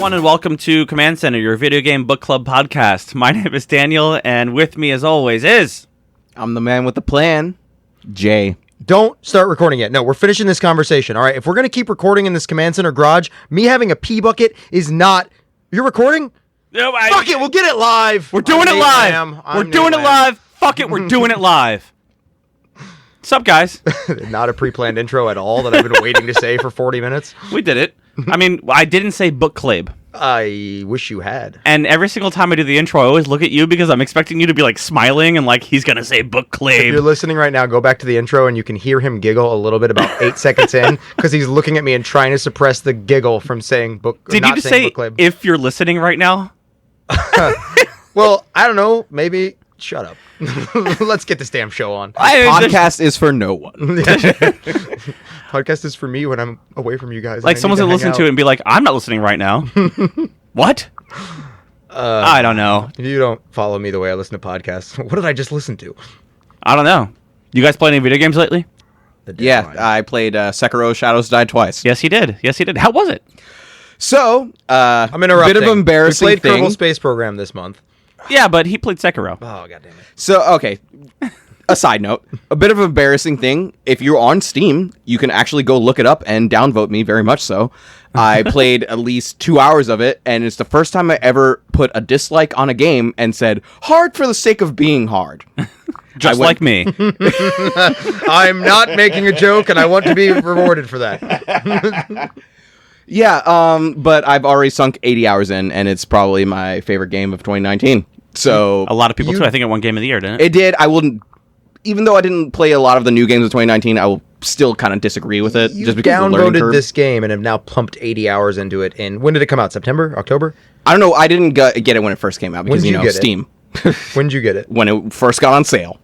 everyone, and welcome to Command Center, your video game book club podcast. My name is Daniel, and with me, as always, is... I'm the man with the plan, Jay. Don't start recording yet. No, we're finishing this conversation, all right? If we're going to keep recording in this Command Center garage, me having a pee bucket is not... You're recording? No, Fuck it, we'll get it live. We're doing it live. We're doing it live. Fuck it, we're doing it live. What's up, guys? Not a pre-planned intro at all that I've been waiting to say for 40 minutes. We did it. I mean, I didn't say book club. I wish you had. And every single time I do the intro, I always look at you because I'm expecting you to be like smiling and like he's going to say book club. If you're listening right now, go back to the intro and you can hear him giggle a little bit about 8 seconds in because he's looking at me and trying to suppress the giggle from saying book. Did you just say if you're listening right now? Well, I don't know. Maybe. Shut up. Let's get this damn show on. Podcast is for no one. Podcast is for me when I'm away from you guys. Like someone's going to listen to it and be like, I'm not listening right now. What? I don't know. You don't follow me the way I listen to podcasts. What did I just listen to? I don't know. You guys play any video games lately? Yeah, I played Sekiro Shadows Die Twice. Yes, he did. Yes, he did. How was it? So, I'm interrupting. Bit of embarrassing we played thing. Kerbal Space Program this month. Yeah, but he played Sekiro. Oh, goddammit. So, okay. A side note, a bit of an embarrassing thing. If you're on Steam, you can actually go look it up and downvote me, very much so. I played at least 2 hours of it, and it's the first time I ever put a dislike on a game and said, hard for the sake of being hard. Just like me. I'm not making a joke, and I want to be rewarded for that. Yeah, but I've already sunk 80 hours in, and it's probably my favorite game of 2019. So A lot of people, too. I think it won Game of the Year, didn't it? It did. I wouldn't... Even though I didn't play a lot of the new games of 2019, I will still kind of disagree with it. You just because of the learning downvoted curve. this game and have now pumped 80 hours into it. And when did it come out? September? October? I don't know. I didn't get it when it first came out because, When did you get it? Steam. When did you get it? When it first got on sale.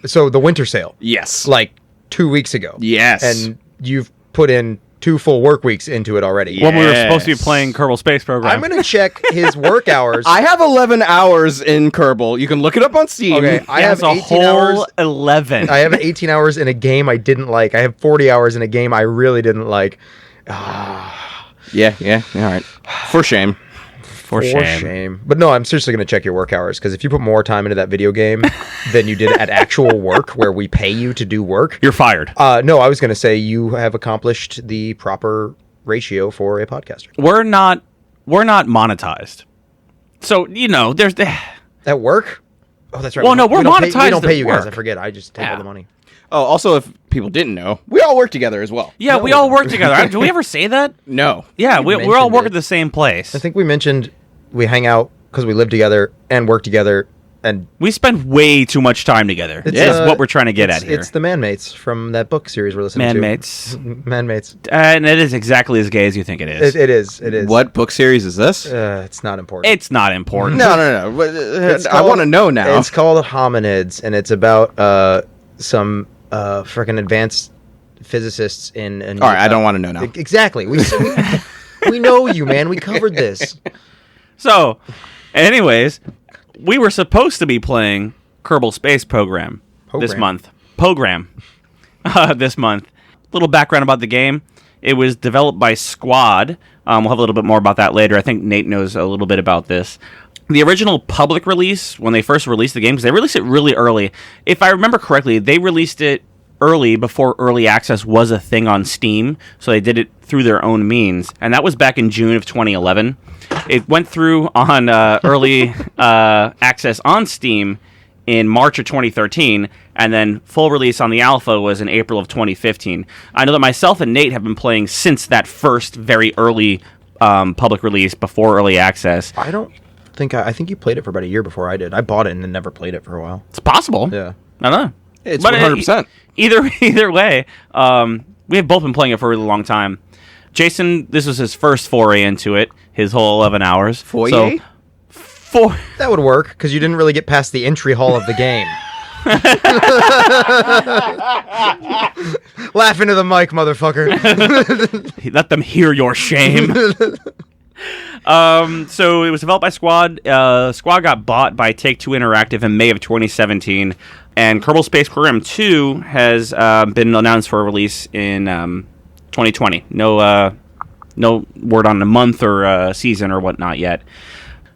So the winter sale. Yes. Like 2 weeks ago. Yes. And you've put in 2 full work weeks into it already. When we were supposed to be playing Kerbal Space Program. I'm going to check his work hours. I have 11 hours in Kerbal. You can look it up on Steam. Okay, I have a 18 whole hours. 11. I have 18 hours in a game I didn't like. I have 40 hours in a game I really didn't like. Yeah. All right. For shame. For shame. But no, I'm seriously going to check your work hours, because if you put more time into that video game than you did at actual work, where we pay you to do work... You're fired. No, I was going to say you have accomplished the proper ratio for a podcaster. We're not monetized. So, there's... At work? Oh, that's right. Well, no, we're monetized We don't pay you at guys. work. I forget. I just take all the money. Oh, also, if people didn't know, we all work together as well. Yeah, we all work together. Do we ever say that? No. Yeah, we're all mentioned work it. at the same place. I think we mentioned we hang out because we live together and work together, and We spend way too much time together. That's what we're trying to get at here. it's the Man-Mates from that book series we're listening to. Man-mates. Man-Mates. And it is exactly as gay as you think it is. It is. What book series is this? It's not important. It's not important. No. It's I called- want to know now. It's called Hominids, and it's about some freaking advanced physicists in... All right, I don't want to know now. Exactly. We know you, man. We covered this. So, anyways, we were supposed to be playing Kerbal Space Program this month. This month. Little background about the game. It was developed by Squad. We'll have a little bit more about that later. I think Nate knows a little bit about this. The original public release, when they first released the game, because they released it really early. If I remember correctly, they released it early before early access was a thing on Steam, so they did it through their own means, and that was back in June of 2011. It went through on early access on Steam in March of 2013, and then full release on the alpha was in April of 2015. I know that myself and Nate have been playing since that first very early public release before early access. I think you played it for about a year before I did. I bought it and then never played it for a while. It's possible. Yeah. I don't know. It's But 100%. Either way, we have both been playing it for a really long time. Jason, this was his first foray into it, his whole 11 hours. Foyer? That would work, because you didn't really get past the entry hall of the game. Laugh into the mic, motherfucker. Let them hear your shame. So it was developed by Squad. Squad got bought by Take-Two Interactive in May of 2017, and Kerbal Space Program 2 has been announced for release in 2020. No No word on a month or a season or whatnot yet.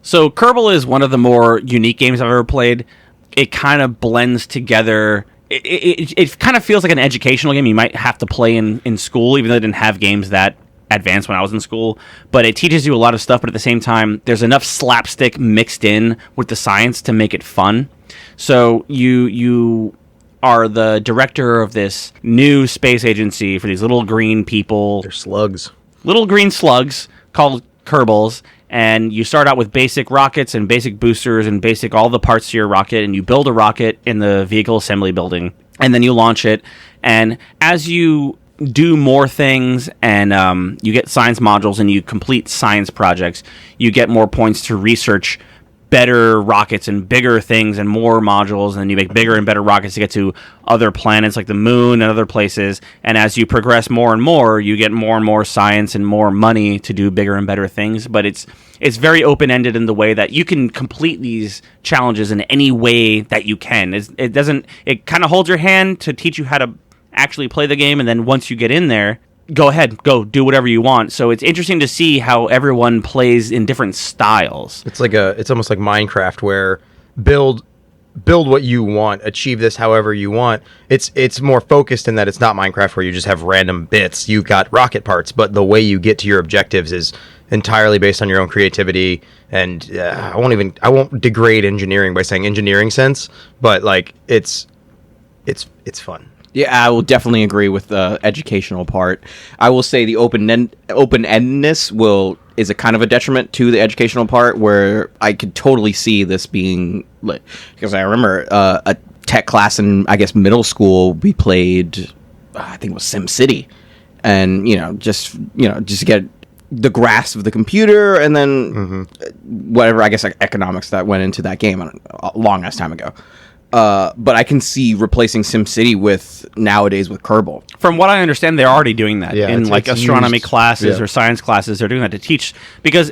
So Kerbal is one of the more unique games I've ever played. It kind of blends together. It kind of feels like an educational game you might have to play in school, even though they didn't have games that advanced when I was in school. But it teaches you a lot of stuff, but at the same time, there's enough slapstick mixed in with the science to make it fun. So you are the director of this new space agency for these little green people. They're slugs. Little green slugs called Kerbals. And you start out with basic rockets and basic boosters and basic all the parts to your rocket, and you build a rocket in the vehicle assembly building, and then you launch it. And as you do more things and you get science modules and you complete science projects, you get more points to research better rockets and bigger things and more modules, and then you make bigger and better rockets to get to other planets like the moon and other places. And as you progress more and more, you get more and more science and more money to do bigger and better things. But it's very open-ended in the way that you can complete these challenges in any way that you can. It kind of holds your hand to teach you how to actually play the game, and then once you get in there, go ahead, go do whatever you want. So it's interesting to see how everyone plays in different styles. It's almost like Minecraft, where build what you want, achieve this however you want. It's more focused in that it's not Minecraft where you just have random bits. You've got rocket parts, but the way you get to your objectives is entirely based on your own creativity. And I won't degrade engineering by saying engineering sense, but like it's fun. Yeah, I will definitely agree with the educational part. I will say the open-endedness is a kind of a detriment to the educational part, where I could totally see this being, because I remember a tech class in, I guess, middle school, we played, I think it was SimCity, and just get the grasp of the computer, and then whatever, I guess, like economics that went into that game a long ass time ago. But I can see replacing SimCity nowadays with Kerbal. From what I understand, they're already doing that in like astronomy classes or science classes. They're doing that to teach, because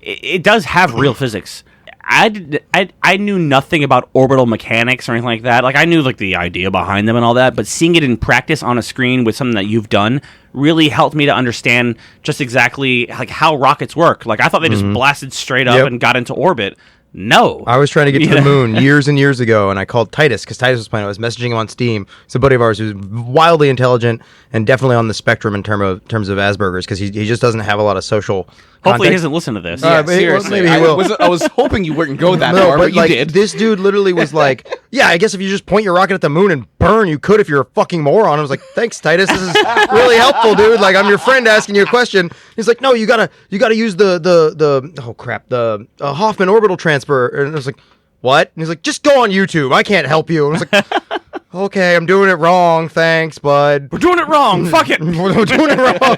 it does have real physics. I knew nothing about orbital mechanics or anything like that. Like, I knew like the idea behind them and all that, but seeing it in practice on a screen with something that you've done really helped me to understand just exactly like how rockets work. Like, I thought they just blasted straight up and got into orbit. No. I was trying to get to the moon years and years ago, and I called Titus, because Titus was playing. I was messaging him on Steam. He's a buddy of ours who's wildly intelligent and definitely on the spectrum in terms of Asperger's, because he just doesn't have a lot of social Hopefully he doesn't listen to this. Yeah, seriously. Maybe he will. I was hoping you wouldn't go that far, but you like, did. This dude literally was like, yeah, I guess if you just point your rocket at the moon and burn, you could if you're a fucking moron. I was like, thanks, Titus. This is really helpful, dude. Like, I'm your friend asking you a question. He's like, no, you gotta use the Hoffman orbital transfer. And I was like, what? And he's like, just go on YouTube. I can't help you. And I was like, okay, I'm doing it wrong. Thanks, bud. We're doing it wrong. Fuck it. We're doing it wrong.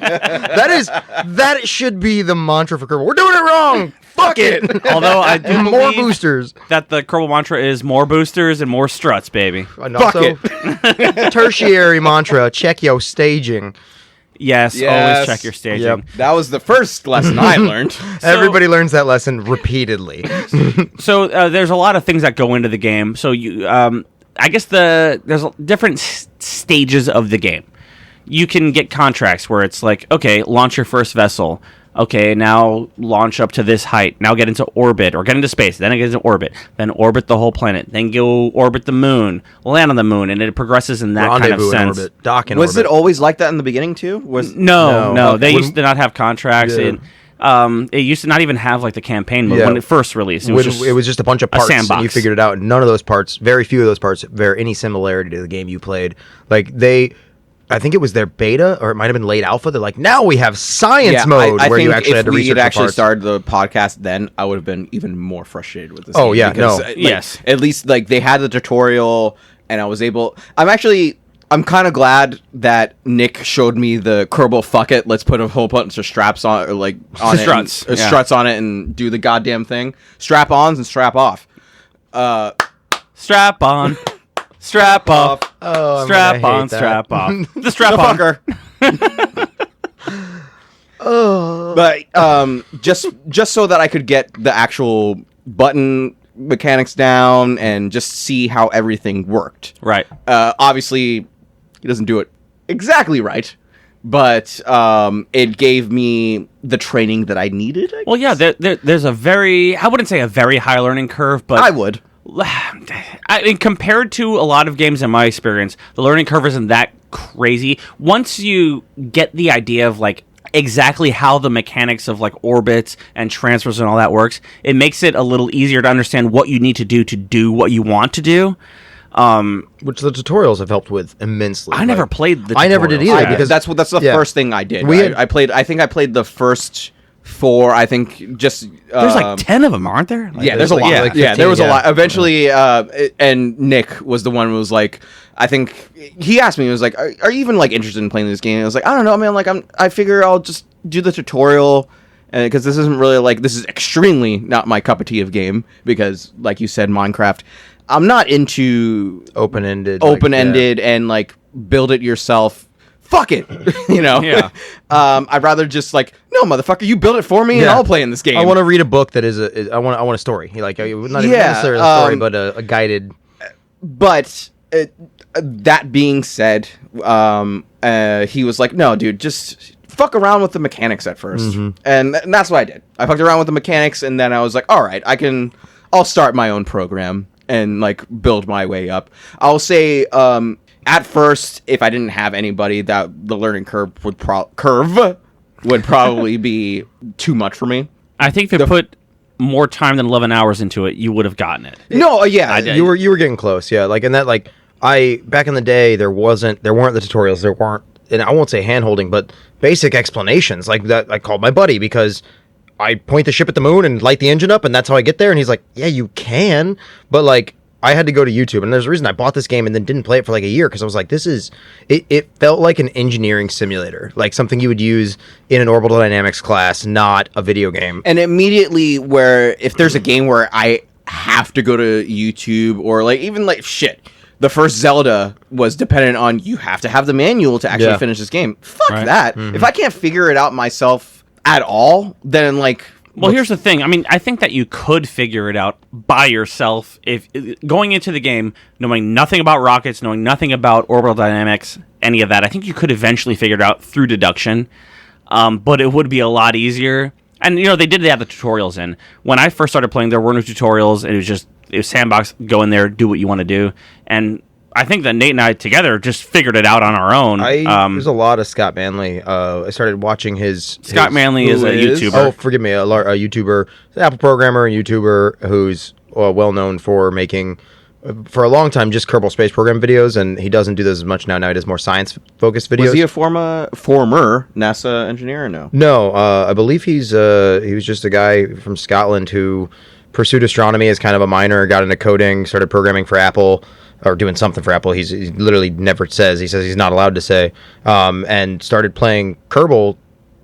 That should be the mantra for Kerbal. We're doing it wrong. Fuck it. Although I do more boosters. That the Kerbal mantra is more boosters and more struts, baby. And also, tertiary mantra, check your staging. Yes, always check your staging. Yep. That was the first lesson I learned. Everybody learns that lesson repeatedly. So there's a lot of things that go into the game. So you, I guess there's different stages of the game. You can get contracts where it's like, okay, launch your first vessel. Okay, now launch up to this height. Now get into orbit, or get into space. Then get into orbit. Then orbit the whole planet. Then go orbit the moon. Land on the moon, and it progresses in that kind of sense. In orbit, dock in Was orbit. it always like that in the beginning too? No. Okay. They used to not have contracts. Yeah. It used to not even have like the campaign mode when it first released. It was just a bunch of parts, sandbox. and you figured it out. And none of those parts, very few of those parts, bear any similarity to the game you played. Like I think it was their beta, or it might have been late alpha. They're like, now we have science mode, where you actually had to research the parts. If we had actually started the podcast then, I would have been even more frustrated with this Oh, game. yeah, because, no. Yes. At least, like, they had the tutorial, and I was able... I'm kind of glad that Nick showed me the Kerbal fuck it, let's put a whole bunch of straps on, or like, on Struts. it. Struts on it and do the goddamn thing. Strap-ons and strap off. strap on. Strap off. Oh, strap on, strap off. The strap on. But just so that I could get the actual button mechanics down and just see how everything worked. Right. Obviously, he doesn't do it exactly right, but it gave me the training that I needed. Well, yeah, there's a very, I wouldn't say a very high learning curve, but I would. I mean, compared to a lot of games in my experience, the learning curve isn't that crazy. Once you get the idea of like exactly how the mechanics of like orbits and transfers and all that works, it makes it a little easier to understand what you need to do what you want to do. Which the tutorials have helped with immensely. I never played the tutorials. I never did either, because that's the first thing I did. I think I played the first 4. I think just there's like 10 of them, aren't there? Yeah, there's a lot. Like 15, there was a lot. Eventually, and Nick was the one who was like, I think he asked me, he was like, "Are you even like interested in playing this game?" And I was like, "I don't know, man. Like, I figure I'll just do the tutorial." Because this isn't really like, this is extremely not my cup of tea of game, because like you said, Minecraft, I'm not into open-ended and like build it yourself. Fuck it, you know. Yeah. I'd rather just like, no, motherfucker, you build it for me and I'll play in this game. I want to read a book that I want a story. Like, not even necessarily a story, but a guided. But that being said, he was like, no, dude, just fuck around with the mechanics at first, and that's what I did. I fucked around with the mechanics, and then I was like, all right, I'll start my own program and like build my way up. I'll say, at first, if I didn't have anybody, that the learning curve would probably be too much for me. I think if you put more time than 11 hours into it, you would have gotten it. No, yeah, you were getting close, yeah. Like, and that, like, back in the day, there weren't the tutorials, there weren't, and I won't say hand-holding, but basic explanations. Like, that I called my buddy because I point the ship at the moon and light the engine up, and that's how I get there. And he's like, yeah, you can, but like, I had to go to YouTube, and there's a reason I bought this game and then didn't play it for like a year, because I was like, it felt like an engineering simulator, like something you would use in an orbital dynamics class, not a video game. And immediately, where if there's a game where I have to go to YouTube, or like even like shit, the first Zelda was dependent on you have to have the manual to actually finish this game. Fuck that. If I can't figure it out myself at all, then like... Well, here's the thing. I mean, I think that you could figure it out by yourself if going into the game, knowing nothing about rockets, knowing nothing about orbital dynamics, any of that. I think you could eventually figure it out through deduction, but it would be a lot easier. And, you know, they did have the tutorials in. When I first started playing, there were no tutorials. It was sandbox, go in there, do what you want to do. And I think that Nate and I together just figured it out on our own. There's a lot of Scott Manley. I started watching Scott Manley is a YouTuber. Oh, forgive me, a YouTuber, an Apple programmer and YouTuber who's well known for making, for a long time, just Kerbal Space Program videos, and he doesn't do those as much now. Now he does more science-focused videos. Was he a former NASA engineer or no? No, I believe he was just a guy from Scotland who pursued astronomy as kind of a minor, got into coding, started programming for Apple, or doing something for Apple. He literally never says. He says he's not allowed to say. And started playing Kerbal,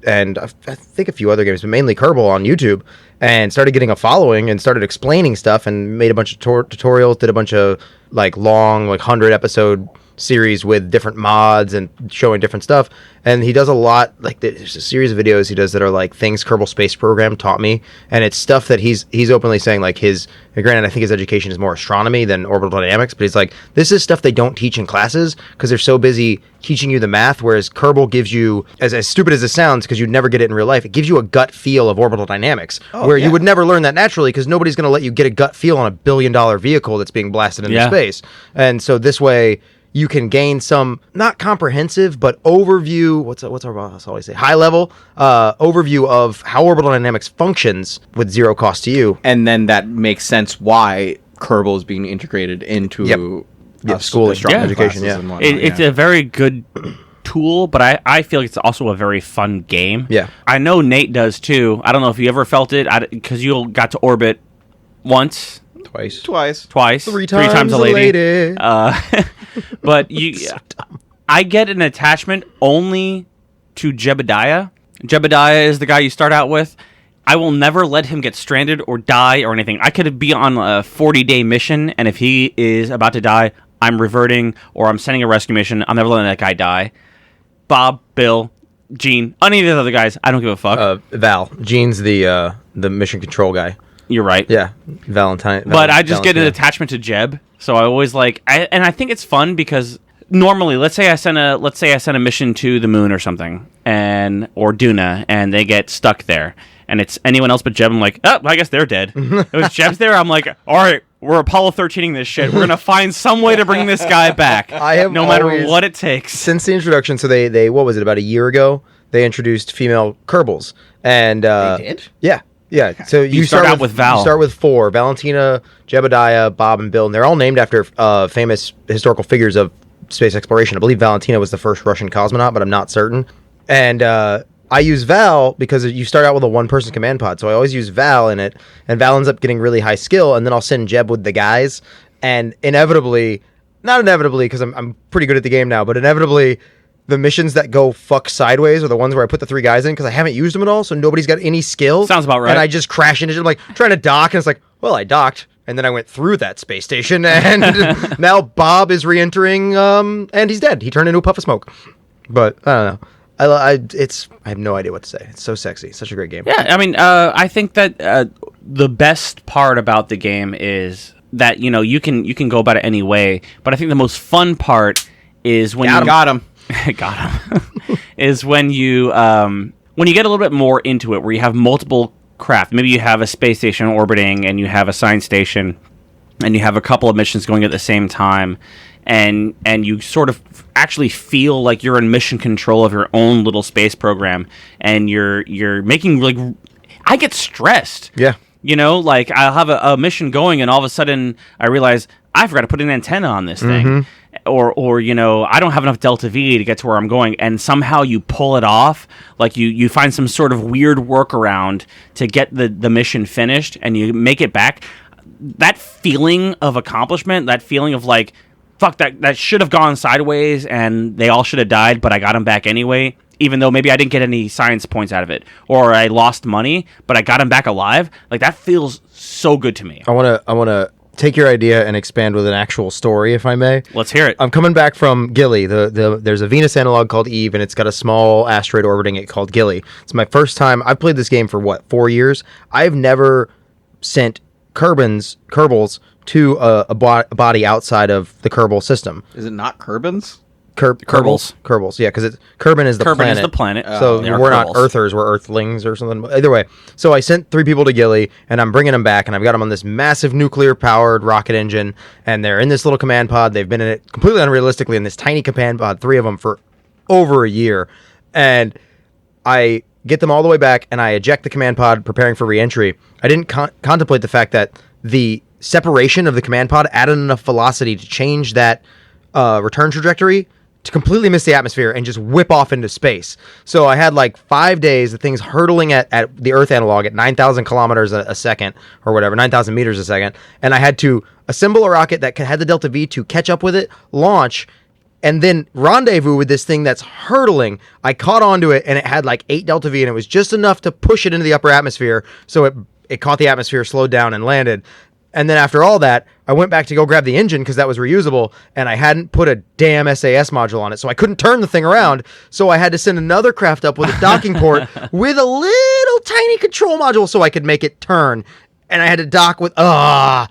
and I think a few other games, but mainly Kerbal on YouTube, and started getting a following and started explaining stuff and made a bunch of tutorials, did a bunch of like long, like 100-episode series with different mods and showing different stuff. And he does a lot, like there's a series of videos he does that are like things Kerbal Space Program taught me, and it's stuff that he's openly saying, like, granted I think his education is more astronomy than orbital dynamics, but he's like, this is stuff they don't teach in classes because they're so busy teaching you the math, whereas Kerbal gives you, as stupid as it sounds, because you'd never get it in real life, it gives you a gut feel of orbital dynamics, you would never learn that naturally because nobody's going to let you get a gut feel on a $1 billion vehicle that's being blasted into space. And so this way you can gain some, not comprehensive, but overview, what's our boss always say, high level overview of how orbital dynamics functions with zero cost to you. And then that makes sense why Kerbal is being integrated into school education. It's a very good tool, but I feel like it's also a very fun game. Yeah. I know Nate does too. I don't know if you ever felt it, because you got to orbit once. Twice. Three times a lady. But I get an attachment only to Jebediah. Jebediah is the guy you start out with. I will never let him get stranded or die or anything. I could be on a 40-day mission, and if he is about to die, I'm reverting or I'm sending a rescue mission. I'm never letting that guy die. Bob, Bill, Gene, any of the other guys, I don't give a fuck. Val. Gene's the mission control guy. You're right. Yeah, Valentine. But I just get an attachment to Jeb, so I always like... I think it's fun because normally, let's say I send a mission to the moon or something, or Duna, and they get stuck there, and it's anyone else but Jeb. I'm like, oh, I guess they're dead. If Jeb's there, I'm like, all right, we're Apollo 13ing this shit. We're gonna find some way to bring this guy back, no matter what it takes. Since the introduction, so they what was it, about a year ago? They introduced female Kerbals, and they did. Yeah. So you start out with Val. You start with 4: Valentina, Jebediah, Bob, and Bill, and they're all named after famous historical figures of space exploration. I believe Valentina was the first Russian cosmonaut, but I'm not certain. And I use Val because you start out with a one-person command pod, so I always use Val in it, and Val ends up getting really high skill, and then I'll send Jeb with the guys, and not inevitably, because I'm pretty good at the game now, but inevitably, the missions that go fuck sideways are the ones where I put the 3 guys in, because I haven't used them at all, so nobody's got any skills. Sounds about right. And I just crash into them, like, trying to dock, and it's like, well, I docked, and then I went through that space station, and now Bob is re-entering, and he's dead. He turned into a puff of smoke. But, I don't know. I have no idea what to say. It's so sexy. Such a great game. Yeah, I mean, I think that the best part about the game is that, you can go about it any way, but I think the most fun part is when you got him. Got him. Is when you get a little bit more into it, where you have multiple craft. Maybe you have a space station orbiting, and you have a science station, and you have a couple of missions going at the same time, and you sort of actually feel like you're in mission control of your own little space program, and you're making, like, I get stressed. Yeah. Like, I'll have a mission going, and all of a sudden I realize I forgot to put an antenna on this thing. Or I don't have enough delta V to get to where I'm going, and somehow you pull it off. Like, you find some sort of weird workaround to get the mission finished, and you make it back. That feeling of accomplishment, that feeling of like, fuck, that should have gone sideways, and they all should have died, but I got them back anyway, even though maybe I didn't get any science points out of it, or I lost money, but I got them back alive. Like, that feels so good to me. I wanna take your idea and expand with an actual story, if I may. Let's hear it. I'm coming back from Gilly. There's a Venus analog called Eve, and it's got a small asteroid orbiting it called Gilly. It's my first time. I've played this game for 4 years. I've never sent Kerbals to a body outside of the Kerbal system. Is it not Kerbins? Kerbals, yeah, because Kerbin is the planet. Kerbin is the planet. So we're not Earthers, we're Earthlings or something. Either way, so I sent 3 people to Gilly, and I'm bringing them back, and I've got them on this massive nuclear-powered rocket engine, and they're in this little command pod. They've been in it completely unrealistically in this tiny command pod, 3 of them, for over a year. And I get them all the way back, and I eject the command pod, preparing for re-entry. I didn't contemplate the fact that the separation of the command pod added enough velocity to change that return trajectory to completely miss the atmosphere and just whip off into space. So I had like 5 days, the thing's hurtling at the Earth analog at 9,000 kilometers a second, or whatever, 9,000 meters a second. And I had to assemble a rocket that had the Delta V to catch up with it, launch, and then rendezvous with this thing that's hurtling. I caught onto it, and it had like 8 Delta V, and it was just enough to push it into the upper atmosphere. So it caught the atmosphere, slowed down, and landed. And then after all that, I went back to go grab the engine because that was reusable, and I hadn't put a damn SAS module on it, so I couldn't turn the thing around. So I had to send another craft up with a docking port with a little tiny control module so I could make it turn. And I had to dock with But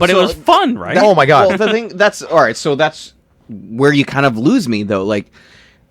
it was fun, right? Oh my god! Well, the thing that's all right. So that's where you kind of lose me, though. Like,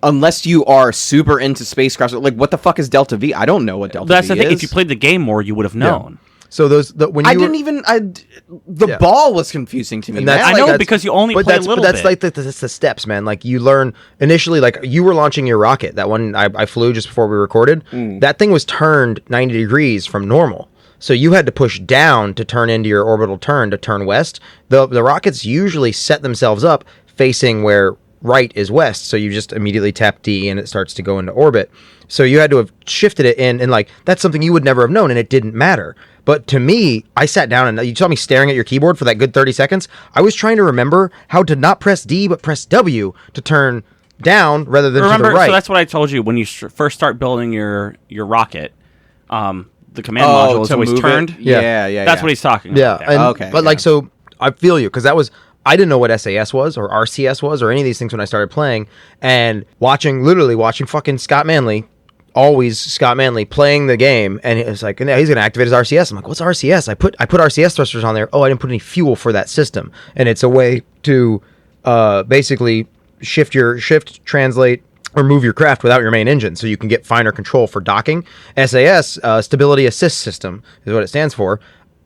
unless you are super into spacecraft, like, what the fuck is Delta V? I don't know what Delta V is. That's the thing. If you played the game more, you would have known. Yeah. So when the ball was confusing to me. And I know, because you only play a little bit. That's like that's the steps, man. Like, you learn initially, like, you were launching your rocket. That one I flew just before we recorded. That thing was turned 90 degrees from normal. So you had to push down to turn into your orbital turn to turn west. The rockets usually set themselves up facing where right is west. So you just immediately tap D and it starts to go into orbit. So you had to have shifted it in, and like, that's something you would never have known, and it didn't matter. But to me, I sat down, and you saw me staring at your keyboard for that good 30 seconds. I was trying to remember how to not press D, but press W to turn down rather than to the right. So that's what I told you when you first start building your rocket. The command module is always turned. Yeah. That's what he's talking about. Yeah, okay. But like, so I feel you, because I didn't know what SAS was or RCS was or any of these things when I started playing, and literally watching fucking Scott Manley playing the game, and it was like, and he's gonna activate his RCS. I'm like, what's RCS? I put RCS thrusters on there. Oh, I didn't put any fuel for that system, and it's a way to basically shift, translate, or move your craft without your main engine, so you can get finer control for docking. SAS, Stability Assist System, is what it stands for.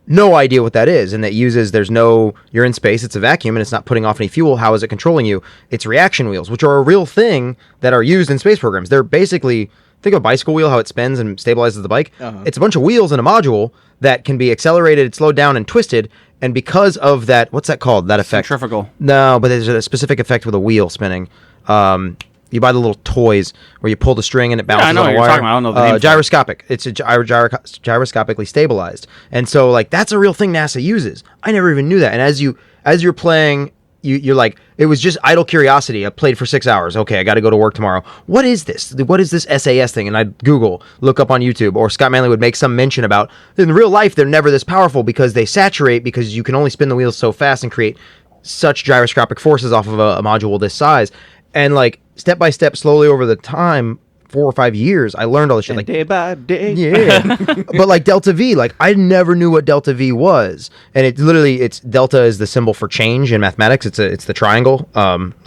No idea what that is, and that uses, you're in space, it's a vacuum, and it's not putting off any fuel. How is it controlling you? It's reaction wheels, which are a real thing that are used in space programs. They're basically, think of a bicycle wheel, how it spins and stabilizes the bike. It's a bunch of wheels in a module that can be accelerated, slowed down, and twisted. And because of that, what's that called? That effect? Centrifugal. No, but there's a specific effect with a wheel spinning. You buy the little toys where you pull the string and it bounces I know on a what you're wire. talking about. I don't know the name for it. Gyroscopic. It's gyroscopically stabilized. And so, like, that's a real thing NASA uses. I never even knew that. And as you're playing, you're like, it was just idle curiosity. I played for 6 hours. Okay, I got to go to work tomorrow. What is this? What is this SAS thing? And I'd look up on YouTube, or Scott Manley would make some mention about, in real life, they're never this powerful because they saturate, because you can only spin the wheels so fast and create such gyroscopic forces off of a module this size. And, like, step by step, slowly over the time, 4 or 5 years, I learned all this shit. Like, day by day. Yeah. But like Delta V, like, I never knew what Delta V was. And it's Delta is the symbol for change in mathematics. It's the triangle,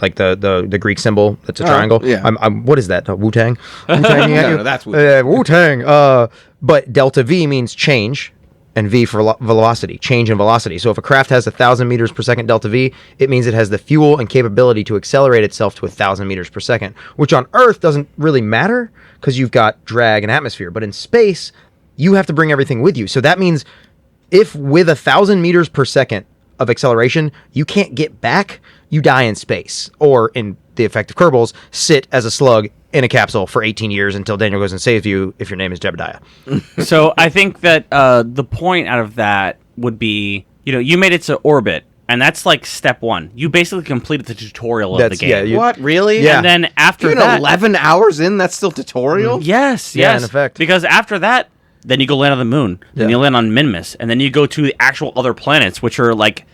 like the Greek symbol. That's a triangle. Yeah. What is that? Wu-Tang? No, that's Wu-Tang. Wu-Tang. But Delta V means change, and V for velocity, change in velocity. So if a craft has 1,000 meters per second delta V, it means it has the fuel and capability to accelerate itself to 1,000 meters per second, which on Earth doesn't really matter because you've got drag and atmosphere. But in space, you have to bring everything with you. So that means if with 1,000 meters per second of acceleration, you can't get back, you die in space. Or in the effect of Kerbals, sit as a slug in a capsule for 18 years until Daniel goes and saves you if your name is Jebediah. So I think that the point out of that would be, you made it to orbit, and that's like step one. You basically completed the tutorial of the game. Yeah, what, really? Yeah. And then after Even that, 11 hours in, that's still tutorial? yes, Yeah, in effect. because after that, then you go land on the moon, then you land on Minmus, and then you go to the actual other planets, which are like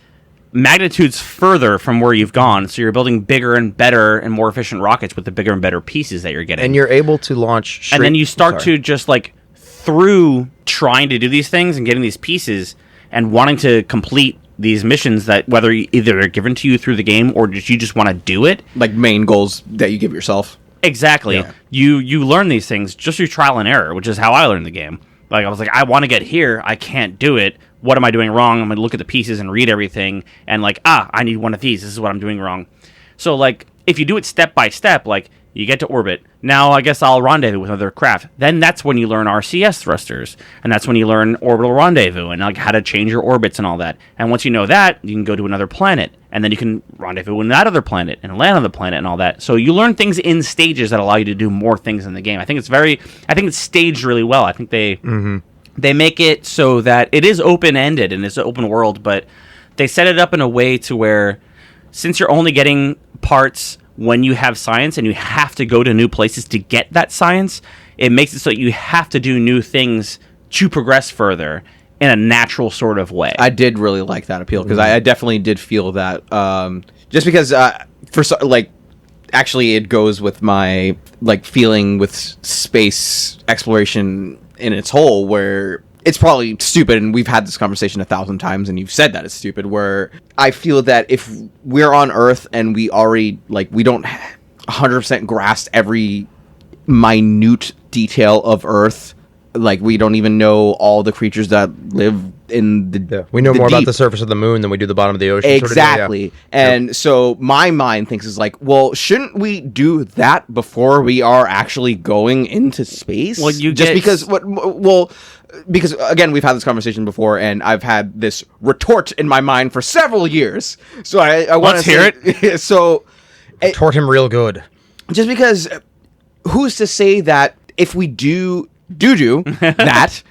magnitudes further from where you've gone. So you're building bigger and better and more efficient rockets with the bigger and better pieces that you're getting. And you're able to launch and then you start to just like, through trying to do these things and getting these pieces and wanting to complete these missions, that whether either they're given to you through the game or you just want to do it, Like main goals that you give yourself. exactly. Yeah. You learn these things just through trial and error, which is how I learned the game. Like, I was like, I want to get here, I can't do it. What am I doing wrong? I'm going to look at the pieces and read everything and like, I need one of these. This is what I'm doing wrong. So like, if you do it step by step, like you get to orbit. Now I guess I'll rendezvous with another craft. Then that's when you learn RCS thrusters. And that's when you learn orbital rendezvous and like how to change your orbits and all that. And once you know that, you can go to another planet. And then you can rendezvous with that other planet and land on the planet and all that. So you learn things in stages that allow you to do more things in the game. I think it's staged really well. I think they make it so that it is open-ended and it's an open world, but they set it up in a way to where, since you're only getting parts when you have science and you have to go to new places to get that science, it makes it so that you have to do new things to progress further in a natural sort of way. I did really like that appeal because I definitely did feel that. Just because actually it goes with my like feeling with space exploration in its whole, where it's probably stupid, and we've had this conversation 1,000 times, and you've said that it's stupid, where I feel that if we're on Earth and we already, like, we don't 100% grasp every minute detail of Earth, like, we don't even know all the creatures that live in the we know more about deep. the surface of the moon than we do the bottom of the ocean. Exactly. Sort of thing, yeah. And so my mind thinks is like, well, shouldn't we do that before we are actually going into space? Well, because again, we've had this conversation before, and I've had this retort in my mind for several years. So I want to hear it. So Tort him real good. just because, who's to say that if we do that,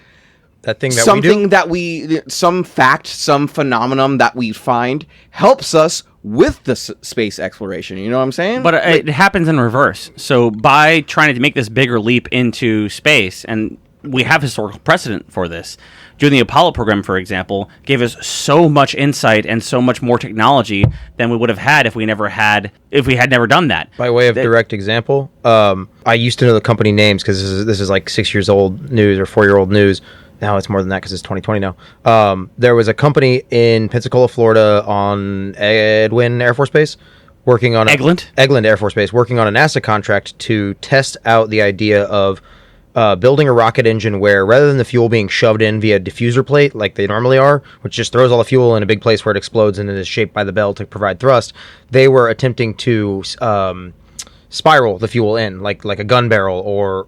That thing that something we do. that some fact, some phenomenon that we find helps us with the space exploration. You know what I'm saying? But it happens in reverse. So by trying to make this bigger leap into space, and we have historical precedent for this, doing the Apollo program, for example, gave us so much insight and so much more technology than we would have had if we had never done that. By way of direct example, I used to know the company names because this is like 6 years old news or 4-year-old news. Now it's more than that because it's 2020 now. There was a company in Pensacola, Florida on Edwin Air Force Base working on Eglin Air Force Base, working on a NASA contract to test out the idea of building a rocket engine where, rather than the fuel being shoved in via diffuser plate like they normally are, which just throws all the fuel in a big place where it explodes and it is shaped by the bell to provide thrust, they were attempting to spiral the fuel in like a gun barrel or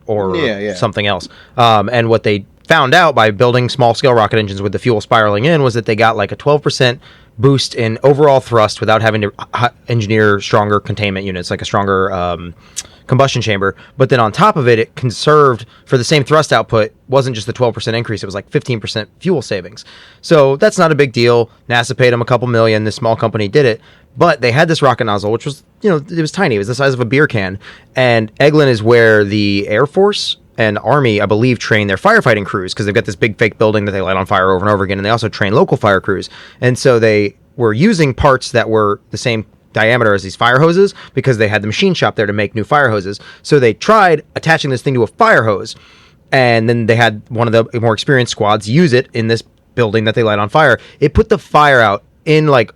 something else. And what they found out by building small-scale rocket engines with the fuel spiraling in was that they got like a 12% boost in overall thrust without having to engineer stronger containment units, like a stronger combustion chamber. But then on top of it, it conserved, for the same thrust output, wasn't just the 12% increase, it was like 15% fuel savings. So that's not a big deal. NASA paid them a couple million. This small company did it. But they had this rocket nozzle, which was, it was tiny. It was the size of a beer can. And Eglin is where the Air Force and Army, I believe, train their firefighting crews, because they've got this big fake building that they light on fire over and over again, and they also train local fire crews. And so they were using parts that were the same diameter as these fire hoses because they had the machine shop there to make new fire hoses. So they tried attaching this thing to a fire hose, and then they had one of the more experienced squads use it in this building that they light on fire. It put the fire out in like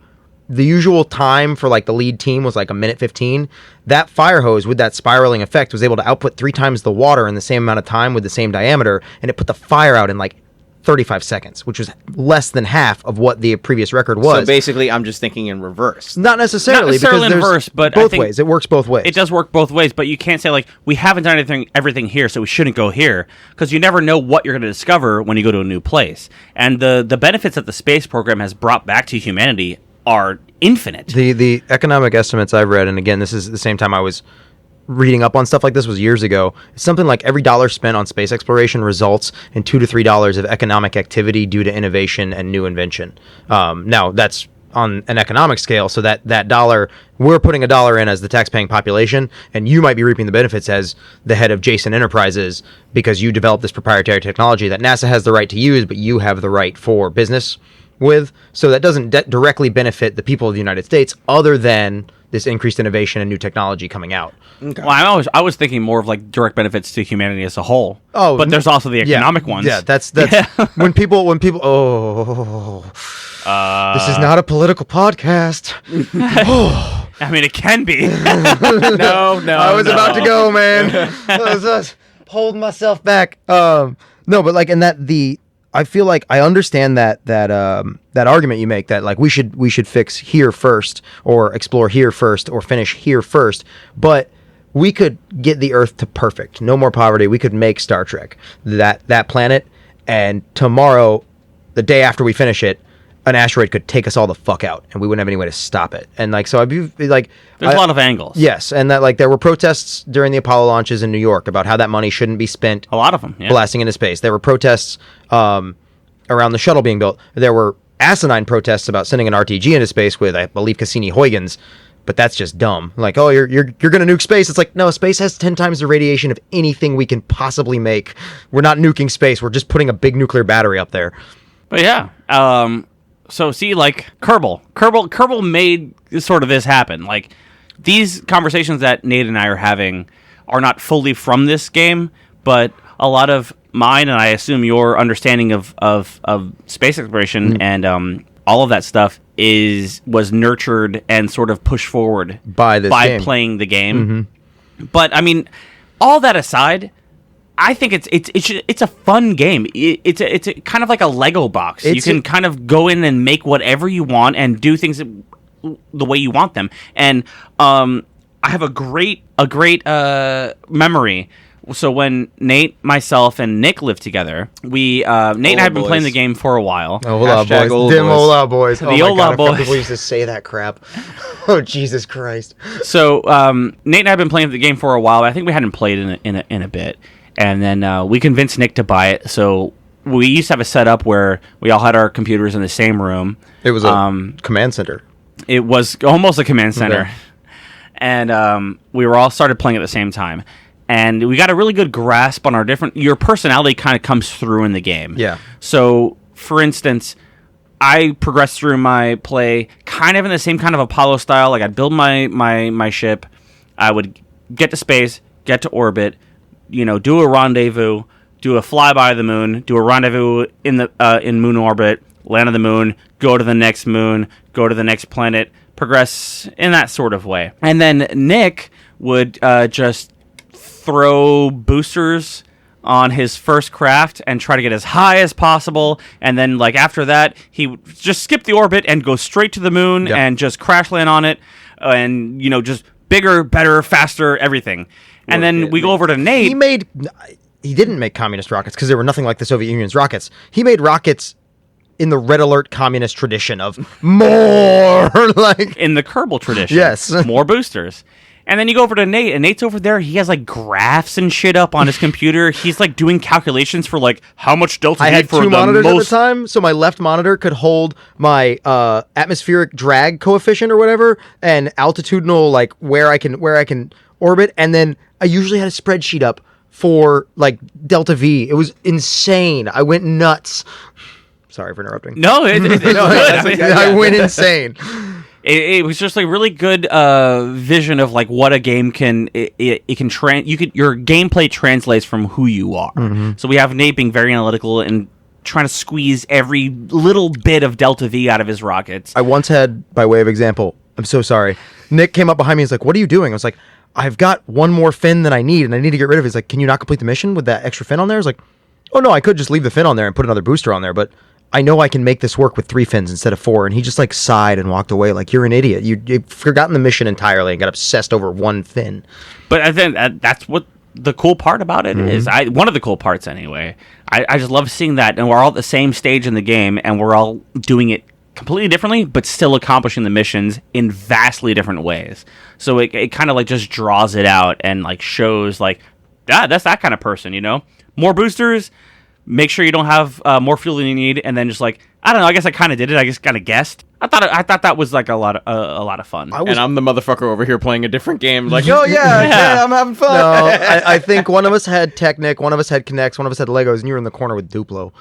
the usual time for like the lead team was like a minute 15. That fire hose with that spiraling effect was able to output 3 times the water in the same amount of time with the same diameter, and it put the fire out in like 35 seconds, which was less than half of what the previous record was. So basically, I'm just thinking in reverse. Not necessarily in because reverse, but both I think ways. It works both ways. It does work both ways, but you can't say like we haven't done everything here, so we shouldn't go here, because you never know what you're going to discover when you go to a new place. And the benefits that the space program has brought back to humanity are infinite. The economic estimates I've read, and again, this is the same time I was reading up on stuff like this was years ago. It's something like every dollar spent on space exploration results in $2 to $3 of economic activity due to innovation and new invention. Now that's on an economic scale, so that dollar, we're putting $1 in as the tax-paying population, and you might be reaping the benefits as the head of Jason Enterprises because you developed this proprietary technology that NASA has the right to use, but you have the right for business with. So that doesn't directly benefit the people of the United States, other than this increased innovation and new technology coming out. Okay. Well, I was thinking more of like direct benefits to humanity as a whole. Oh, but there's also the economic ones. Yeah, that's when people this is not a political podcast. I mean, it can be. No. I was about to go, man. I was holding myself back. No, but like, and I feel like I understand that argument you make, that like we should fix here first, or explore here first, or finish here first. But we could get the Earth to perfect, no more poverty. We could make Star Trek, that planet, and tomorrow, the day after we finish it, an asteroid could take us all the fuck out, and we wouldn't have any way to stop it. And like, so I'd be like, there's a lot of angles. Yes, and that like there were protests during the Apollo launches in New York about how that money shouldn't be spent. A lot of them, yeah. Blasting into space. There were protests around the shuttle being built. There were asinine protests about sending an RTG into space with, I believe, Cassini-Huygens. But that's just dumb. Like, oh, you're gonna nuke space. It's like, no, space has 10 times the radiation of anything we can possibly make. We're not nuking space. We're just putting a big nuclear battery up there. But yeah. So see, like Kerbal made sort of this happen. Like, these conversations that Nate and I are having are not fully from this game, but a lot of mine, and I assume your understanding of space exploration and all of that stuff was nurtured and sort of pushed forward by game. Playing the game. Mm-hmm. But I mean, all that aside, I think it's a fun game. It's a kind of like a Lego box. You can kind of go in and make whatever you want and do things the way you want them. And I have a great memory. So when Nate, myself, and Nick lived together, Nate and I had been playing the game for a while. Oh, hola, boys. Hola, boys. The hola, boys. People used to say that crap. Oh, Jesus Christ. So Nate and I had been playing the game for a while. I think we hadn't played in a bit. And then we convinced Nick to buy it. So we used to have a setup where we all had our computers in the same room. It was a command center. It was almost a command center. Okay. And we were all started playing at the same time. And we got a really good grasp on your personality kind of comes through in the game. Yeah. So, for instance, I progressed through my play kind of in the same kind of Apollo style. Like, I'd build my ship. I would get to space, get to orbit, do a rendezvous, do a flyby of the moon, do a rendezvous in moon orbit, land on the moon, go to the next moon, go to the next planet, progress in that sort of way. And then Nick would just throw boosters on his first craft and try to get as high as possible, and then like after that he would just skip the orbit and go straight to the moon and just crash land on it, and just bigger, better, faster, everything. And then we go over to Nate. He didn't make communist rockets because they were nothing like the Soviet Union's rockets. He made rockets in the red alert communist tradition of more, like in the Kerbal tradition. Yes. More boosters. And then you go over to Nate, and Nate's over there. He has like graphs and shit up on his computer. He's like doing calculations for like how much delta I V had for two the monitors at the most. time, so my left monitor could hold my atmospheric drag coefficient or whatever, and altitudinal, like where I can orbit, and then I usually had a spreadsheet up for like delta V. It was insane. I went nuts. Sorry for interrupting. No, it's good. I went insane. It was just like really good vision of like what a game can your gameplay translates from who you are. Mm-hmm. So we have Nate being very analytical and trying to squeeze every little bit of delta V out of his rockets. I once had, by way of example, I'm so sorry, Nick came up behind me and was like, "What are you doing?" I was like, "I've got one more fin than I need, and I need to get rid of it." He's like, "Can you not complete the mission with that extra fin on there?" I was like, "Oh no, I could just leave the fin on there and put another booster on there, but I know I can make this work with 3 fins instead of 4." And he just like sighed and walked away like, "You're an idiot. You've forgotten the mission entirely and got obsessed over one fin." But I think that's what the cool part about it is. One of the cool parts anyway. I just love seeing that, and we're all at the same stage in the game, and we're all doing it completely differently, but still accomplishing the missions in vastly different ways. So it kind of like just draws it out and like shows like, that's that kind of person, More boosters. Make sure you don't have more fuel than you need, and then just like, I don't know. I guess I kind of did it. I just kind of guessed. I thought that was like a lot of fun. And I'm the motherfucker over here playing a different game. Like, oh yeah, I'm having fun. No, I think one of us had Technic, one of us had Kinects, one of us had Legos, and you were in the corner with Duplo.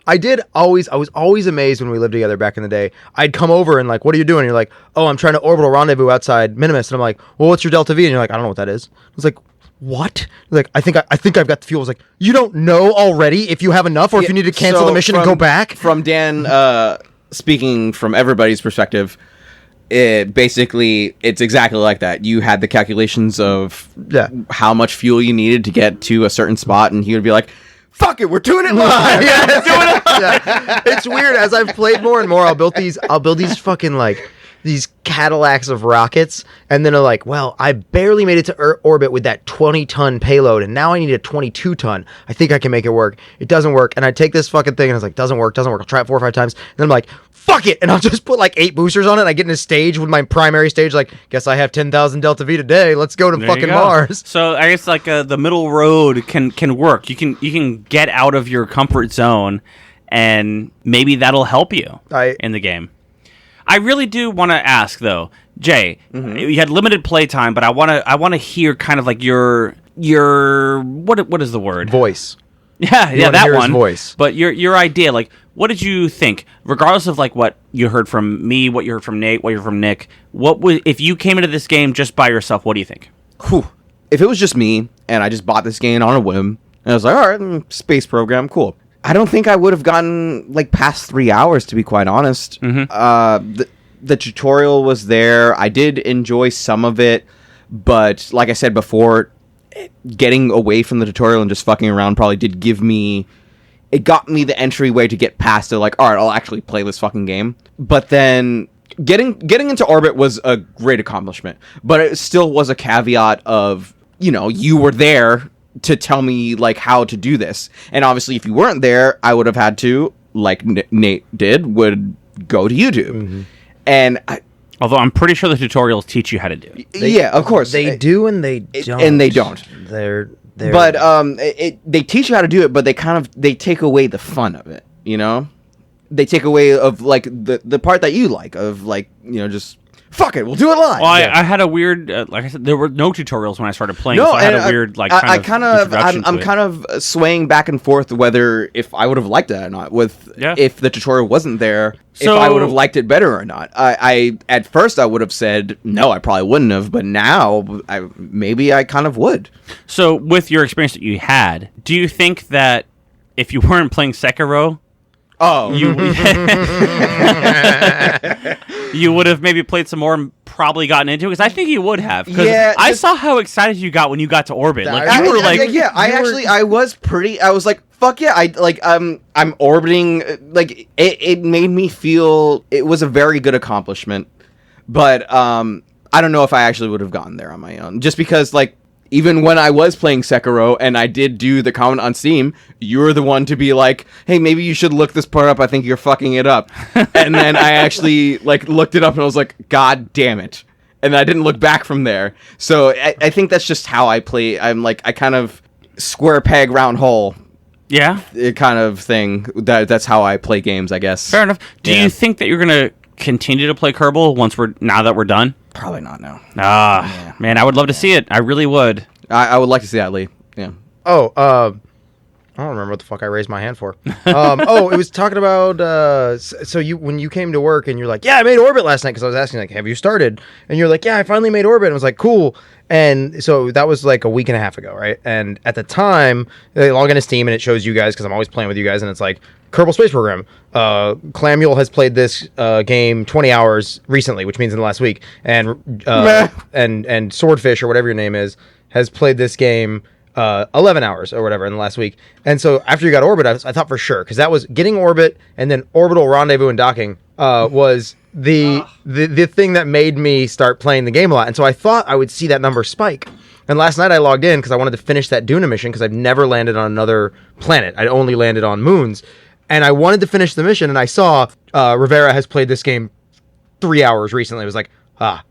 I was always amazed when we lived together back in the day. I'd come over and like, "What are you doing?" And you're like, "Oh, I'm trying to orbital rendezvous outside Minimus." And I'm like, "Well, what's your delta V?" And you're like, "I don't know what that is." I was like, "What?" Like, I think I've got the fuel. I was like, "You don't know already if you have enough or if you need to cancel the mission and go back?" From Dan, speaking from everybody's perspective, it's exactly like that. You had the calculations of how much fuel you needed to get to a certain spot, and he would be like, "Fuck it, we're doing it live." It's weird. As I've played more and more, I'll build these fucking like these Cadillacs of rockets, and then I'm like, well, I barely made it to orbit with that 20-ton payload, and now I need a 22-ton. I think I can make it work. It doesn't work, and I take this fucking thing, and it's like, doesn't work. I'll try it 4 or 5 times, and then I'm like, fuck it, and I'll just put like 8 boosters on it, and I get in a stage with my primary stage, like, guess I have 10,000 Delta V today. Let's go to fucking Mars. So I guess like the middle road can work. You can get out of your comfort zone, and maybe that'll help you in the game. I really do want to ask though, Jay. You had limited play time, but I want to hear kind of like your what is the word? Voice. Yeah, that one. Voice. But your idea, like, what did you think? Regardless of like what you heard from me, what you heard from Nate, what you heard from Nick, what would if you came into this game just by yourself? What do you think? If it was just me and I just bought this game on a whim, and I was like, all right, space program, cool. I don't think I would have gotten like past 3 hours, to be quite honest. The tutorial was there. I did enjoy some of it, but like I said before, getting away from the tutorial and just fucking around probably did give me... It got me the entryway to get past it, like, all right, I'll actually play this fucking game. But then getting into orbit was a great accomplishment, but it still was a caveat of, you were there to tell me like how to do this, and obviously if you weren't there, I would have had to, like Nate did, would go to YouTube. And although I'm pretty sure the tutorials teach you how to do it. Yeah, of course they do, and they don't. And they don't. They're but they teach you how to do it, but they take away the fun of it. They take away of like the part that you like of like just fuck it, we'll do it live. Well, I had a weird, like I said, there were no tutorials when I started playing. So I had a weird, like, I'm kind of swaying back and forth whether if I would have liked it or not. If the tutorial wasn't there, if I would have liked it better or not. I at first I would have said no, I probably wouldn't have, but now maybe I kind of would. So with your experience that you had, do you think that if you weren't playing Sekiro, Oh, you would have maybe played some more and probably gotten into it, because I think you would have. Because Yeah, I saw how excited you got when you got to orbit. Like you were like, I was like, fuck yeah, I'm orbiting. Like it made me feel it was a very good accomplishment, but I don't know if I actually would have gotten there on my own, just because like. Even when I was playing Sekiro and I did do the comment on Steam, you were the one to be like, hey, maybe you should look this part up. I think you're fucking it up. And then I actually like looked it up and I was like, God damn it. And I didn't look back from there. So I think that's just how I play. I'm like, I kind of square peg round hole. yeah, Kind of thing. That's how I play games, I guess. fair enough. Do you think that you're gonna continue to play Kerbal now that we're done? Probably not, no. Man, I would love to see it. I really would. I would like to see that, Lee. Yeah. Oh, I don't remember what the fuck I raised my hand for. It was talking about so you when you came to work and you're like, yeah, I made orbit last night, because I was asking like, have you started? And you're like, yeah, I finally made orbit. And I was like, cool. And so that was like a week and a half ago, right? And at the time, they log into Steam and it shows you guys, because I'm always playing with you guys, and it's like Kerbal Space Program. Clamuel has played this game 20 hours recently, which means in the last week, and Swordfish, or whatever your name is, has played this game 11 hours or whatever in the last week. And so after you got orbit, I thought for sure, because that was getting orbit and then orbital rendezvous and docking was the thing that made me start playing the game a lot. And so I thought I would see that number spike. And last night I logged in because I wanted to finish that Duna mission, because I've never landed on another planet. I'd only landed on moons. And I wanted to finish the mission, and I saw Rivera has played this game 3 hours recently. I was like,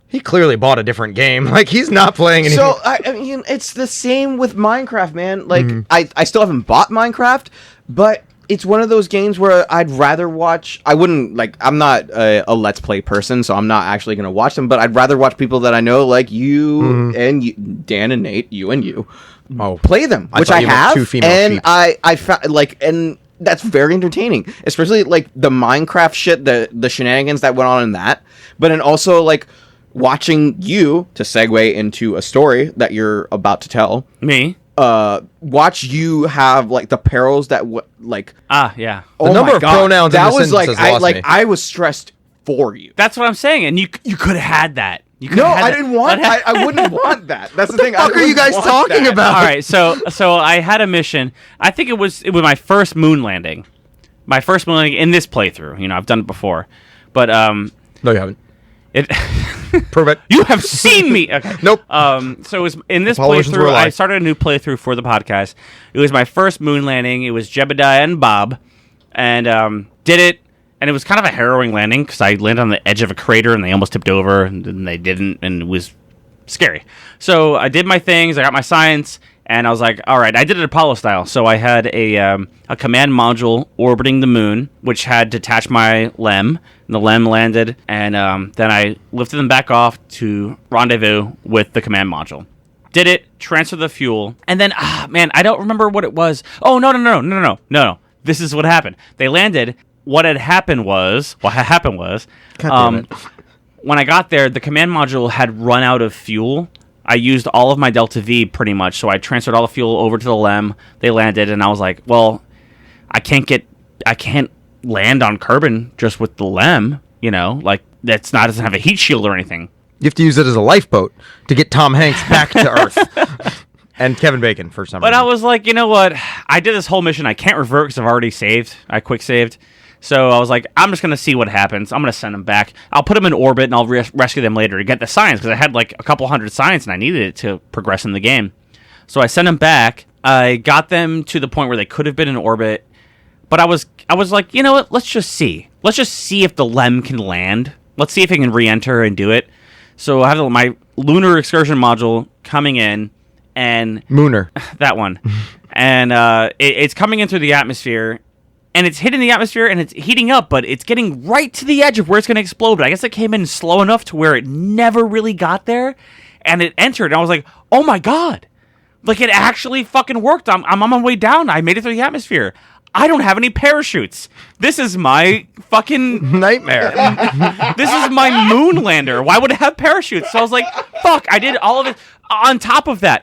he clearly bought a different game. Like, he's not playing anymore. So, I mean, it's the same with Minecraft, man. Like, I still haven't bought Minecraft, but it's one of those games where I'd rather watch... I wouldn't, like, I'm not a Let's Play person, so I'm not actually going to watch them, but I'd rather watch people that I know, like you and you, Dan and Nate, you and you, play them, which I have, two female and sheep. I found, like, and... That's very entertaining, especially like the Minecraft shit, the shenanigans that went on in that. But then also like watching you, to segue into a story that you're about to tell. Me? Watch you have like the perils that Yeah. Oh The number my of God, pronouns in that the was like sentences lost me. I was stressed for you. That's what I'm saying, and you could have had that. You could No, have had I that. didn't want. I wouldn't want that. That's the thing. What the fuck are you guys talking about? All right, so I had a mission. I think it was my first moon landing. My first moon landing in this playthrough. You know, I've done it before, but No, you haven't. it. Prove it. You have seen me. Okay. Nope. So it was in this Apologies were a playthrough. lie. I started a new playthrough for the podcast. It was my first moon landing. It was Jebediah and Bob, and did it. And it was kind of a harrowing landing because I landed on the edge of a crater and they almost tipped over, and then they didn't, and it was scary. So I did my things. I got my science, and I was like, all right, I did it Apollo style. So I had a command module orbiting the moon, which had to attach my LEM. And the LEM landed, and then I lifted them back off to rendezvous with the command module. Did it, transferred the fuel, and then, man, I don't remember what it was. Oh, no. This is what happened. They landed. What had happened was, God damn it. when I got there, the command module had run out of fuel. I used all of my Delta V pretty much, so I transferred all the fuel over to the LEM. They landed, and I was like, well, I can't land on Kerbin just with the LEM, you know, like doesn't have a heat shield or anything. You have to use it as a lifeboat to get Tom Hanks back to Earth. And Kevin Bacon for some reason. But I was like, you know what? I did this whole mission. I can't revert because I've already saved. I quick saved. So I was like, I'm just going to see what happens. I'm going to send them back. I'll put them in orbit, and I'll rescue them later to get the science, because I had like a couple hundred science, and I needed it to progress in the game. So I sent them back. I got them to the point where they could have been in orbit. But I was like, you know what? Let's just see. Let's just see if the LEM can land. Let's see if it can re-enter and do it. So I have my lunar excursion module coming in, and Mooner. that one, and it's coming in through the atmosphere, and it's hitting the atmosphere, and it's heating up, but it's getting right to the edge of where it's going to explode. But I guess it came in slow enough to where it never really got there, and it entered, and I was like, oh my God, like it actually fucking worked. I'm on my way down. I made it through the atmosphere. I don't have any parachutes. This is my fucking Nightmare. this is my moon lander. Why would it have parachutes? So I was like, fuck, I did all of it. On top of that,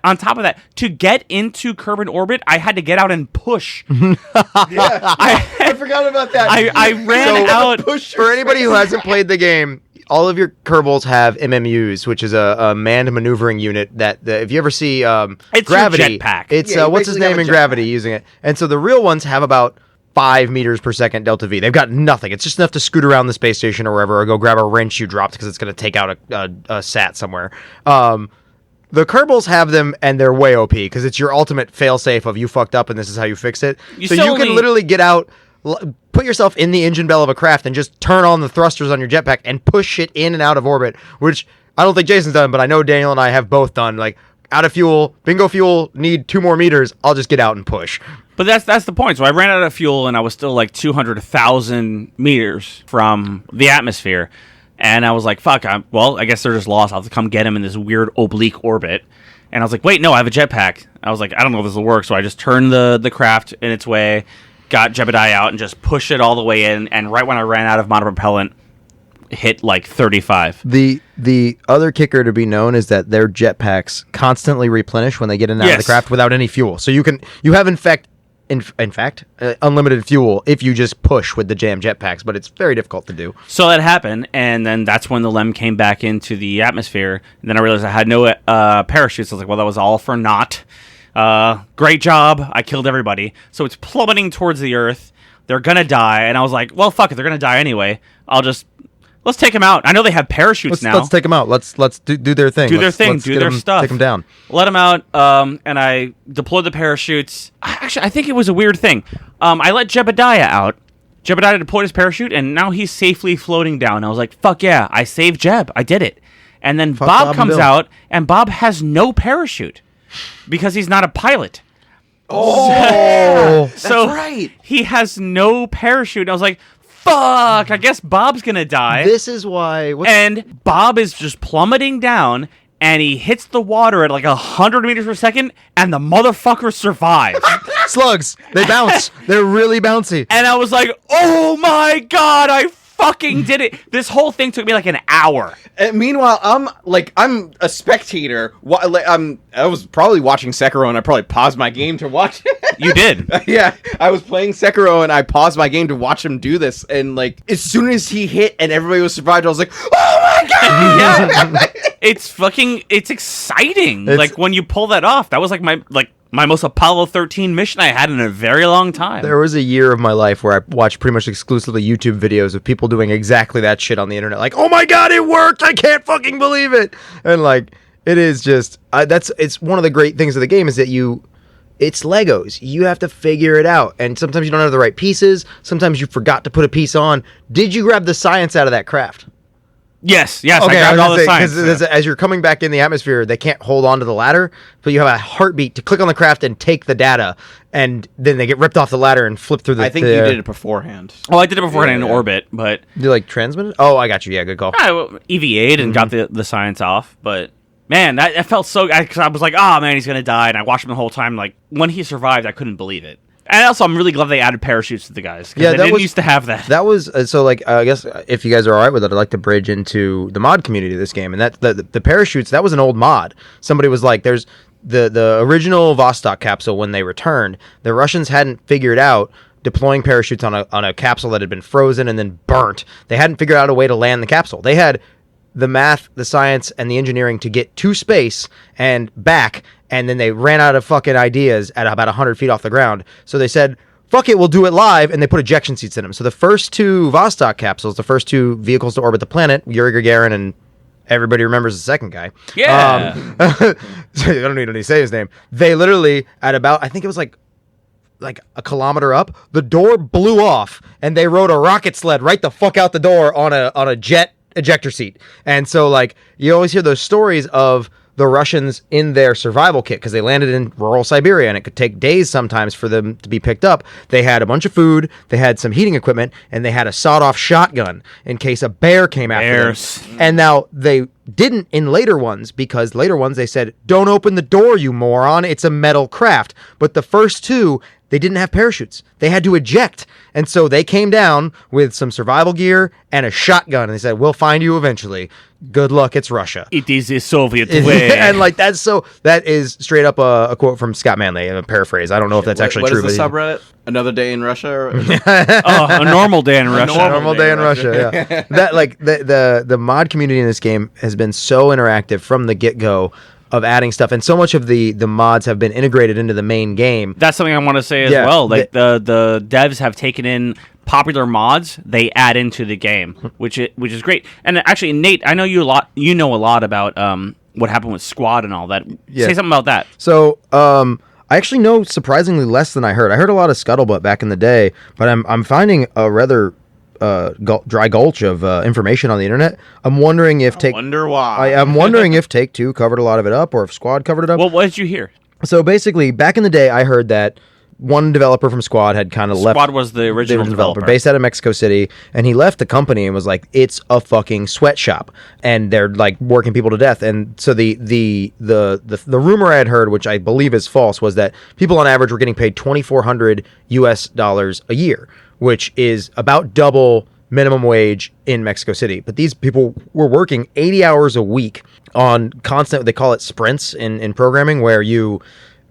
to get into Kerbin orbit, I had to get out and push. I I forgot about that. I ran out. For anybody who hasn't played the game, all of your Kerbals have MMUs, which is a manned maneuvering unit that if you ever see It's Gravity, your jetpack. it's Yeah, you what's his basically name have in a Gravity jetpack. using it. And so the real ones have about 5 meters per second delta V. They've got nothing. It's just enough to scoot around the space station or wherever, or go grab a wrench you dropped because it's going to take out a sat somewhere. The Kerbals have them, and they're way OP because it's your ultimate failsafe of you fucked up and this is how you fix it. You So still you can only- literally get out, put yourself in the engine bell of a craft, and just turn on the thrusters on your jetpack and push it in and out of orbit, which I don't think Jason's done, but I know Daniel and I have both done. Like, out of fuel, bingo fuel, need 2 more meters, I'll just get out and push. But that's the point. So I ran out of fuel, and I was still like 200,000 meters from the atmosphere. And I was like, fuck, I guess they're just lost. I'll have to come get him in this weird oblique orbit. And I was like, wait, no, I have a jetpack. I was like, I don't know if this will work. So I just turned the craft in its way, got Jebediah out, and just pushed it all the way in. And right when I ran out of monopropellant, hit like 35. The other kicker to be known is that their jetpacks constantly replenish when they get in and out of the Yes. craft without any fuel. So you have in fact unlimited fuel if you just push with the jam jetpacks, but it's very difficult to do. So that happened, and then that's when the LEM came back into the atmosphere. And then I realized I had no parachutes. I was like, well, that was all for naught. Great job. I killed everybody. So it's plummeting towards the Earth. They're going to die. And I was like, well, fuck it. They're going to die anyway. Let's take them out. I know they have parachutes now. Let's take them out. Let's do their thing. Do their Let's thing. get Do their them, stuff. Take them down. Let them out, and I deployed the parachutes. Actually, I think it was a weird thing. I let Jebediah out. Jebediah deployed his parachute, and now he's safely floating down. I was like, fuck yeah, I saved Jeb. I did it. And then Fuck Bob Bob and comes Bill. out, and Bob has no parachute because he's not a pilot. Oh, So right. he has no parachute. And I was like, fuck, I guess Bob's going to die. this is why. And Bob is just plummeting down, and he hits the water at like 100 meters per second, and the motherfucker survives. Slugs. They bounce. They're really bouncy. And I was like, oh my god, I fucking did it. This whole thing took me like an hour. And meanwhile, I'm a spectator. I was probably watching Sekiro, and I probably paused my game to watch it. You did. Yeah, I was playing Sekiro, and I paused my game to watch him do this. And like, as soon as he hit and everybody was survived, I was like, oh my god! Yeah. It's exciting. It's- like when you pull that off, that was like my most Apollo 13 mission I had in a very long time. There was a year of my life where I watched pretty much exclusively YouTube videos of people doing exactly that shit on the internet. Like, oh my god, it worked! I can't fucking believe it! And like, it is just it's one of the great things of the game is that it's Legos. You have to figure it out, and sometimes you don't have the right pieces. Sometimes you forgot to put a piece on. Did you grab the science out of that craft? Yes, I Okay, grabbed all the say, science. 'cause as you're coming back in the atmosphere, they can't hold on to the ladder, but you have a heartbeat to click on the craft and take the data, and then they get ripped off the ladder and flip through the. I think you did it beforehand. Well, I did it beforehand Yeah. in orbit, but You like transmit it? Oh, I got you. Yeah, good call. I EVA'd and got the science off. But man, that felt so. Because I was like, oh man, he's gonna die, and I watched him the whole time. Like when he survived, I couldn't believe it. And also, I'm really glad they added parachutes to the guys. Yeah, they that didn't was- used to have that. That was so like I guess if you guys are all right with it, I'd like to bridge into the mod community of this game, and that the parachutes. That was an old mod. Somebody was like, "There's the original Vostok capsule when they returned. The Russians hadn't figured out." Deploying parachutes on a capsule that had been frozen and then burnt. They hadn't figured out a way to land the capsule. They had the math, the science, and the engineering to get to space and back, and then they ran out of fucking ideas at about 100 feet off the ground. So they said, fuck it, we'll do it live, and they put ejection seats in them. So the first 2 Vostok capsules, the first 2 vehicles to orbit the planet, Yuri Gagarin and everybody remembers the second guy. Yeah. So I don't need to say his name. They literally, at about, I think it was like a kilometer up, the door blew off, and they rode a rocket sled right the fuck out the door on a jet ejector seat. And so like you always hear those stories of the Russians in their survival kit because they landed in rural Siberia and it could take days sometimes for them to be picked up. They had a bunch of food, they had some heating equipment, and they had a sawed-off shotgun in case a bear came after Bears. them. And now they didn't in later ones because later ones they said, don't open the door, you moron, it's a metal craft. But the first 2, they didn't have parachutes. They had to eject. And so they came down with some survival gear and a shotgun. And they said, we'll find you eventually. Good luck. It's Russia. It is the Soviet way. And like that is straight up a quote from Scott Manley, a paraphrase. I don't know if that's actually true. What is the subreddit? Another day in Russia? A normal day in Russia. Normal day in Russia. Yeah. That like the mod community in this game has been so interactive from the get-go of adding stuff, and so much of the mods have been integrated into the main game. That's something I want to say as well. Like the devs have taken in popular mods they add into the game, which is great. And actually, Nate, I know you know a lot about what happened with Squad and all that. Yeah. Say something about that. So I actually know surprisingly less than I heard. I heard a lot of scuttlebutt back in the day, but I'm finding a rather dry gulch of information on the internet. I'm wondering if wonder why. I'm wondering if Take-Two covered a lot of it up, or if Squad covered it up. Well, what did you hear? So basically, back in the day, I heard that one developer from Squad had kind of left. Squad was the original developer based out of Mexico City, and he left the company and was like, "It's a fucking sweatshop," and they're like working people to death. And so the rumor I had heard, which I believe is false, was that people on average were getting paid $2,400 a year, which is about double minimum wage in Mexico City. But these people were working 80 hours a week on constant, they call it sprints in programming, where you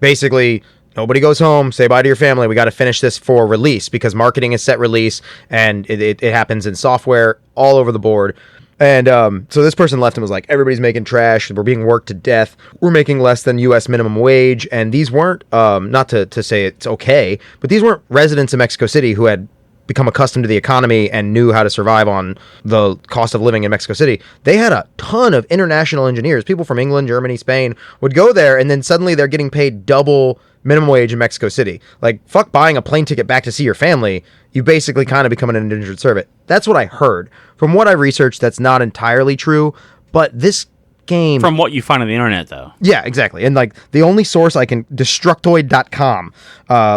basically, nobody goes home, say bye to your family, we got to finish this for release, because marketing is set release, and it happens in software all over the board. And so this person left and was like, everybody's making trash, we're being worked to death, we're making less than U.S. minimum wage. And these weren't, not to say it's okay, but these weren't residents of Mexico City who had become accustomed to the economy and knew how to survive on the cost of living in Mexico City. They had a ton of international engineers, people from England, Germany, Spain, would go there, and then suddenly they're getting paid double minimum wage in Mexico City. Like, fuck buying a plane ticket back to see your family. You basically kind of become an indentured servant. That's what I heard. From what I researched, that's not entirely true, but this game... From what you find on the internet, though. Yeah, exactly. And like the only source I can... Destructoid.com.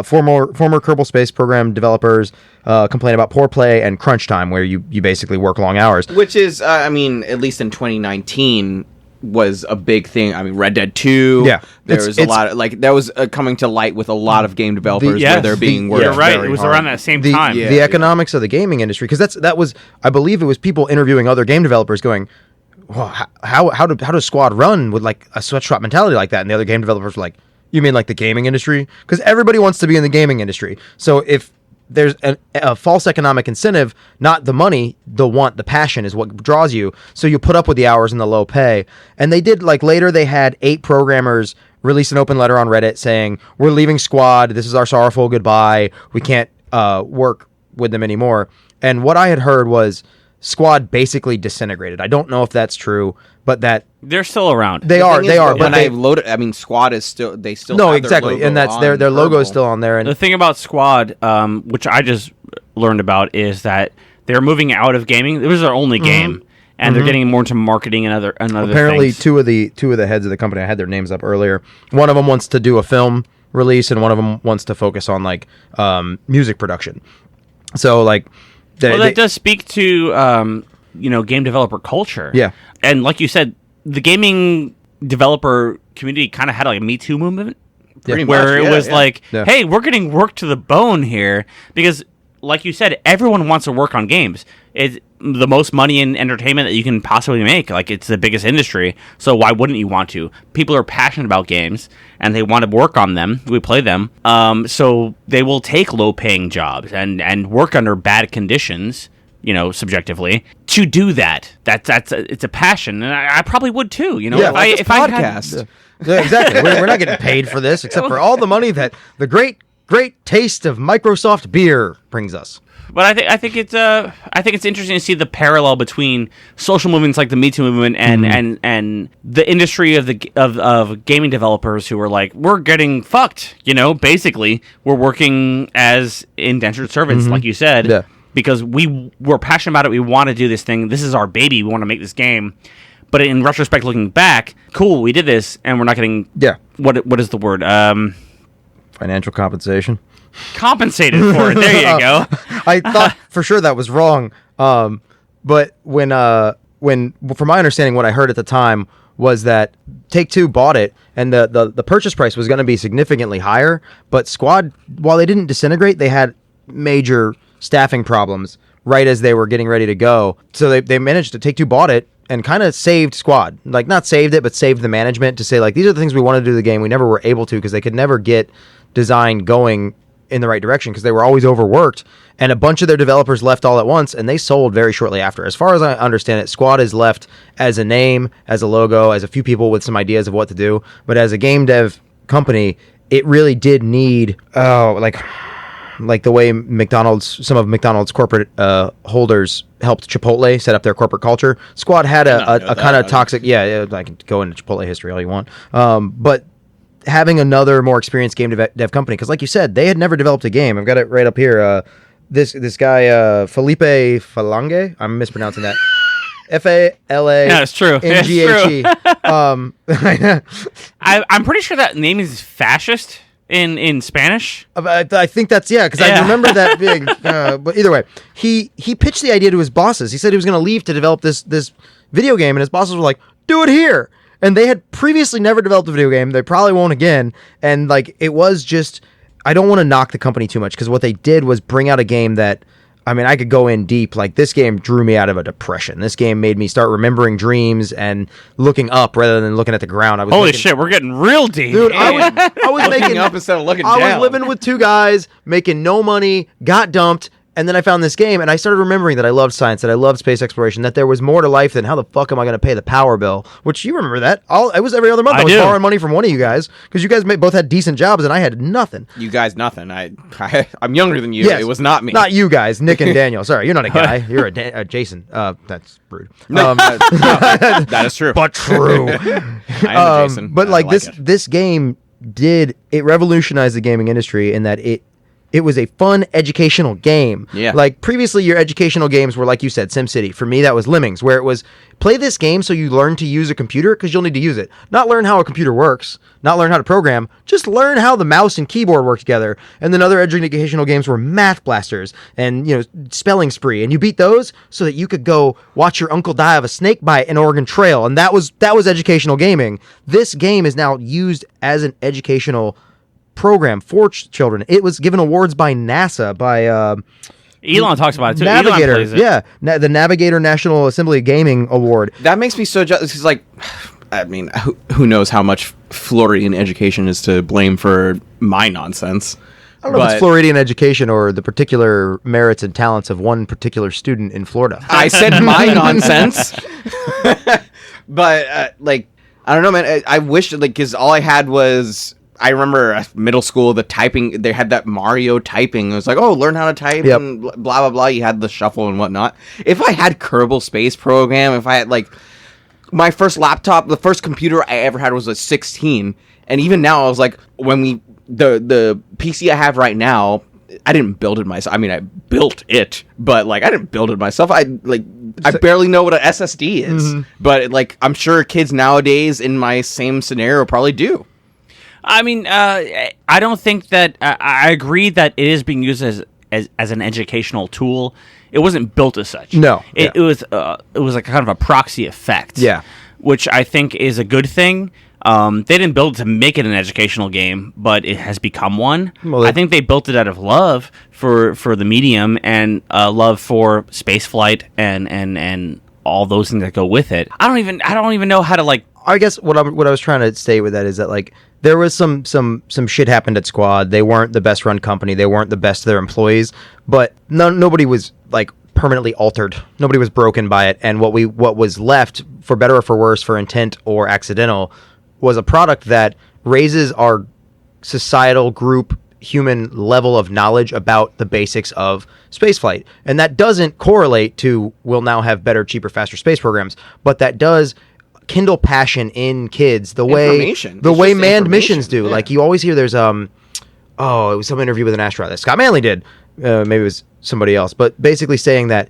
Former Kerbal Space Program developers complain about poor play and crunch time, where you basically work long hours. Which is, I mean, at least in 2019... was a big thing. I mean, Red Dead 2. Yeah, there was a lot of, like, that was coming to light with a lot of game developers where they're being worked. You're right. Very It was hard. around that same time. The economics of the gaming industry, because that was, I believe it was people interviewing other game developers going, well, how does Squad run with like a sweatshop mentality like that? And the other game developers were like, you mean like the gaming industry? Because everybody wants to be in the gaming industry. So if there's a false economic incentive, not the money, the want, the passion is what draws you. So you put up with the hours and the low pay. And they did, like, later they had 8 programmers release an open letter on Reddit saying, we're leaving Squad, this is our sorrowful goodbye, we can't work with them anymore. And what I had heard was Squad basically disintegrated. I don't know if that's true, but that they're still around. They are. But when I loaded, I mean, Squad is still. They still no, have exactly, their and that's their logo is still on there. And the thing about Squad, which I just learned about, is that they're moving out of gaming. It was their only game, and they're getting more into marketing and other apparently things. two of the heads of the company, I had their names up earlier. One of them wants to do a film release, and one of them wants to focus on like music production. So like, that does speak to game developer culture. Yeah, and like you said, the gaming developer community kind of had like a Me Too movement, where it was like, hey, we're getting worked to the bone here, because like you said, everyone wants to work on games. It's the most money in entertainment that you can possibly make. Like, it's the biggest industry, so why wouldn't you want to? People are passionate about games, and they want to work on them. We play them, so they will take low-paying jobs and work under bad conditions, subjectively, to do that. It's a passion, and I probably would too. If I podcast. Yeah, exactly. We're not getting paid for this, except for all the money that the great taste of Microsoft beer brings us. But I think it's interesting to see the parallel between social movements like the Me Too movement and the industry of gaming developers who are like, we're getting fucked. Basically, we're working as indentured servants, like you said. Yeah. Because we're passionate about it, we want to do this thing. This is our baby. We want to make this game. But in retrospect, looking back, cool, we did this, and we're not getting what is the word? Financial compensation. Compensated for it. There you go. I thought for sure that was wrong. But when from my understanding, what I heard at the time was that Take-Two bought it and the purchase price was going to be significantly higher. But Squad, while they didn't disintegrate, they had major staffing problems right as they were getting ready to go. So they managed to Take-Two bought it and kind of saved Squad. Like, not saved it, but saved the management to say, like, these are the things we want to do to the game. We never were able to because they could never get design going in the right direction because they were always overworked, and a bunch of their developers left all at once, and they sold very shortly after. As far as I understand it, Squad is left as a name, as a logo, as a few people with some ideas of what to do, but as a game dev company, it really did need like the way some of McDonald's corporate holders helped Chipotle set up their corporate culture. Squad had a kind of toxic, I can go into Chipotle history all you want, but having another more experienced game dev company, because like you said, they had never developed a game. I've got it right up here. This guy, Felipe Falange, I'm mispronouncing that. F-A-L-A. Yeah, it's true. N-G-H-E. I'm pretty sure that name is fascist in Spanish. I think that's, because I remember that being, but either way, he pitched the idea to his bosses. He said he was going to leave to develop this video game, and his bosses were like, do it here. And they had previously never developed a video game. They probably won't again. And like, it was just, I don't want to knock the company too much, because what they did was bring out a game that, I mean, I could go in deep. Like, this game drew me out of a depression. This game made me start remembering dreams and looking up rather than looking at the ground. Holy shit, we're getting real deep. Dude, I was looking up instead of looking down. I was living with two guys, making no money, got dumped, and then I found this game, and I started remembering that I loved science, that I loved space exploration, that there was more to life than how the fuck am I going to pay the power bill, which you remember that. It was every other month. I was borrowing money from one of you guys, because you guys both had decent jobs, and I had nothing. You guys, nothing. I'm younger than you. Yes, it was not me. Not you guys, Nick and Daniel. Sorry, you're not a guy. You're a Jason. That's rude. No, that is true. But true. I am a Jason. But like this game revolutionized the gaming industry in that it was a fun educational game. Yeah. Like, previously, your educational games were, like you said, SimCity. For me, that was Lemmings, where it was play this game so you learn to use a computer, because you'll need to use it. Not learn how a computer works, not learn how to program, just learn how the mouse and keyboard work together. And then other educational games were Math Blasters and, Spelling Spree. And you beat those so that you could go watch your uncle die of a snake bite in Oregon Trail. And that was educational gaming. This game is now used as an educational program for children. It was given awards by NASA, by Elon talks about it too. Navigator, Elon plays it. the Navigator National Assembly Gaming Award. That makes me so jealous. Because, like, I mean, who knows how much Floridian education is to blame for my nonsense. I don't know if it's Floridian education or the particular merits and talents of one particular student in Florida. I said my nonsense. But, like, I don't know, man. I wish, like, because all I had was, I remember middle school, the typing, they had that Mario typing. It was like, oh, learn how to type and blah, blah, blah. You had the shuffle and whatnot. If I had Kerbal Space Program, if I had, like, my first laptop, the first computer I ever had was a 16. And even now, I was like, when the PC I have right now, I didn't build it myself. I mean, I built it, but, like, I didn't build it myself. I barely know what an SSD is. Mm-hmm. But, like, I'm sure kids nowadays in my same scenario probably do. I mean, I don't think that I agree that it is being used as an educational tool. It wasn't built as such. No, it was like kind of a proxy effect. Yeah, which I think is a good thing. They didn't build it to make it an educational game, but it has become one. Well, I think they built it out of love for the medium and love for spaceflight and all those things that go with it. I don't even know how to, like. I guess what I was trying to say with that is that, like, there was some shit happened at Squad. They weren't the best run company. They weren't the best to their employees, but nobody was, like, permanently altered. Nobody was broken by it. And what was left, for better or for worse, for intent or accidental, was a product that raises our societal group human level of knowledge about the basics of spaceflight. And that doesn't correlate to we'll now have better, cheaper, faster space programs, but that does kindle passion in kids the way manned missions do. Yeah. Like, you always hear there's it was some interview with an astronaut that Scott Manley did, maybe it was somebody else, but basically saying that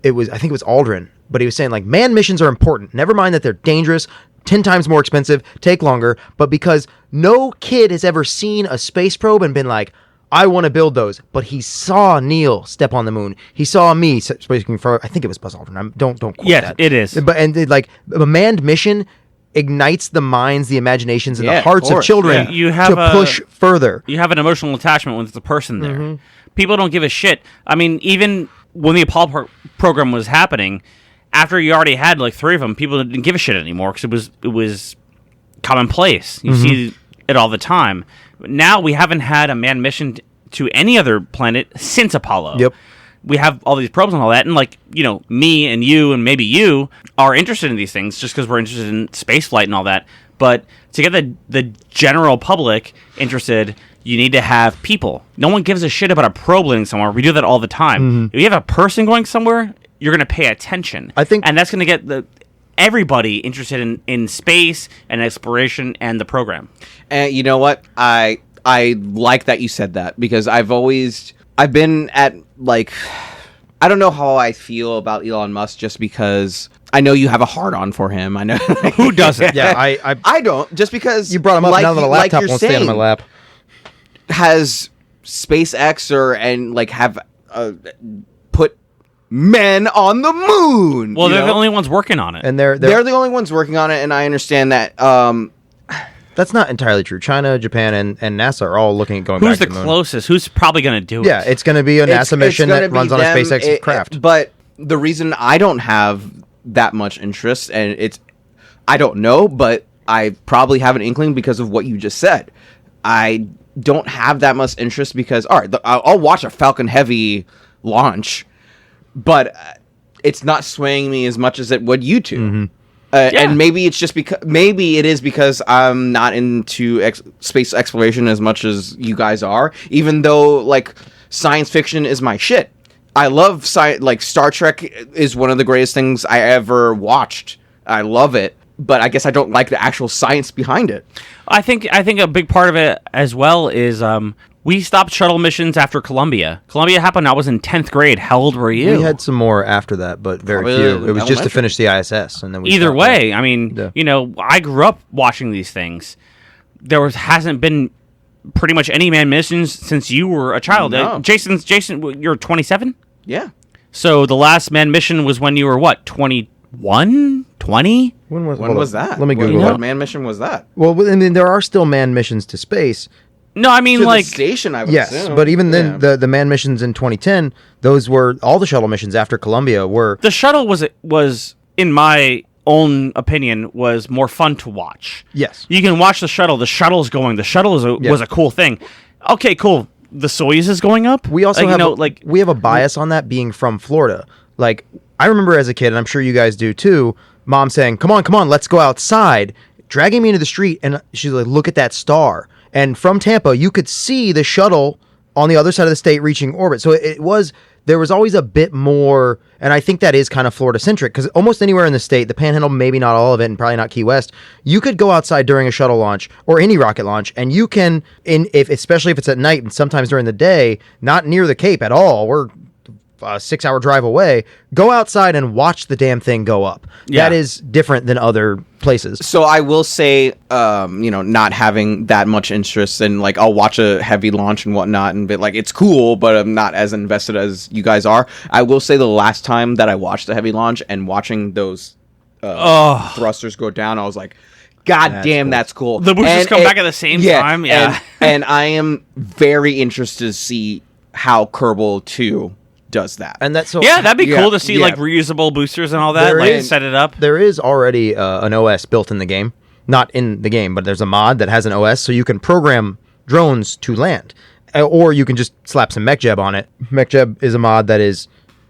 I think it was Aldrin, but he was saying, like, manned missions are important, never mind that they're dangerous, 10 times more expensive, take longer, but because no kid has ever seen a space probe and been like, I want to build those, but he saw Neil step on the moon. He saw me speaking for, I think it was Buzz Aldrin. Don't quote that. Yes, it is. But like, a manned mission ignites the minds, the imaginations, and Yeah, the hearts of course. children You have to push further. You have an emotional attachment with the person there. Mm-hmm. People don't give a shit. I mean, even when the Apollo program was happening, after you already had like 3 of them, people didn't give a shit anymore because it was commonplace. You see it all the time. Now we haven't had a manned mission to any other planet since Apollo. Yep. We have all these probes and all that, and like, you know, me and you and maybe you are interested in these things just because we're interested in spaceflight and all that. But to get the general public interested, you need to have people. No one gives a shit about a probe landing somewhere. We do that all the time. If you have a person going somewhere, you're going to pay attention. I think- and that's going to get everybody interested in space and exploration and the program. And you know what? I like that you said that, because I've been at, like, I don't know how I feel about Elon Musk, just because I know you have a hard-on for him. I know. Who doesn't? Yeah, I don't, just because you brought him up now that a laptop won't stay on my lap. Has SpaceX and like have put men on the moon? Well, you they're know? the only ones working on it. And they're They're the only ones working on it, and I understand that. that's not entirely true. China, Japan, and NASA are all looking at going Who's back the to the moon. closest? Who's probably going to do it? Yeah, it's going to be a NASA mission gonna that be runs on a them. SpaceX craft. But the reason I don't have that much interest, and I don't know, but I probably have an inkling because of what you just said. I don't have that much interest because, all right, I'll watch a Falcon Heavy launch, but it's not swaying me as much as it would you two. And maybe it's just because I'm not into space exploration as much as you guys are, even though like science fiction is my shit. I love like Star Trek is one of the greatest things I ever watched. I love it, but I guess I don't like the actual science behind it. I think a big part of it as well is we stopped shuttle missions after Columbia. Columbia happened. I was in 10th grade. How old were you? We had some more after that, but very Probably few. It was just to elementary. finish the ISS, and then we Either stopped way, there. I mean, Yeah. you know, I grew up watching these things. Hasn't been pretty much any manned missions since you were a child. No. Jason, you're 27? Yeah. So the last manned mission was when you were what, 21, 20? When hold was on. that? Let me Google What it. man mission was that? Well, I mean, there are still manned missions to space. No, I mean To like the station, I would Yes, assume. but even then, Yeah. the manned missions in 2010, those were all the shuttle missions after Columbia were. the shuttle was in my own opinion was more fun to watch. Yes. You can watch the shuttle. The shuttle's going. The shuttle was a cool thing. Okay, cool. The Soyuz is going up. We also have we we have a bias on that being from Florida. Like I remember as a kid, and I'm sure you guys do too. Mom saying, "Come on, let's go outside," dragging me into the street, and she's like, "Look at that star." And from Tampa, you could see the shuttle on the other side of the state reaching orbit. So there was always a bit more, and I think that is kind of Florida centric because almost anywhere in the state, the Panhandle, maybe not all of it, and probably not Key West, you could go outside during a shuttle launch or any rocket launch, and you can, especially if it's at night and sometimes during the day, not near the Cape at all. We're a 6-hour drive away. Go outside and watch the damn thing go up. Yeah. That is different than other places. So I will say, not having that much interest in, like, I'll watch a heavy launch and whatnot and be like, it's cool, but I'm not as invested as you guys are. I will say the last time that I watched a heavy launch and watching those thrusters go down, I was like, God damn, cool. that's cool. The boosters come back at the same time. Yeah. And I am very interested to see how Kerbal 2 does that. And that's so Yeah, that'd be Yeah, cool to see yeah. like reusable boosters and all that. There Like is- set it up. There is already an OS built in the game. Not in the game, but there's a mod that has an OS, so you can program drones to land. Or you can just slap some MechJeb on it. MechJeb is a mod that is...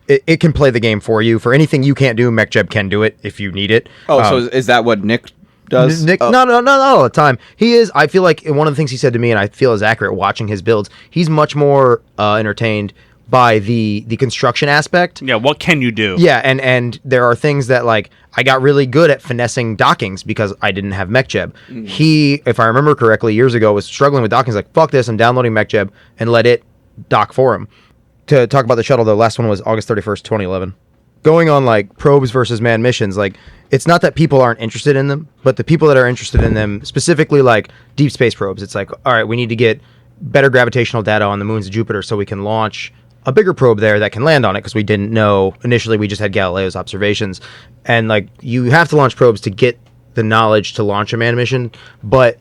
It can play the game for you. For anything you can't do, MechJeb can do it if you need it. so is that what Nick does? Nick, Oh. no, not all the time. He is. I feel like one of the things he said to me, and I feel is accurate watching his builds. He's much more entertained by the construction aspect. Yeah, what can you do? Yeah, and there are things that like I got really good at finessing dockings because I didn't have MechJeb. He, if I remember correctly, years ago was struggling with dockings. Like fuck this, I'm downloading MechJeb and let it dock for him. To talk about the shuttle, the last one was August 31st, 2011. Going on like probes versus manned missions, like it's not that people aren't interested in them, but the people that are interested in them, specifically like deep space probes, it's like, all right, we need to get better gravitational data on the moons of Jupiter so we can launch a bigger probe there that can land on it because we didn't know initially. We just had Galileo's observations, and like you have to launch probes to get the knowledge to launch a manned mission, but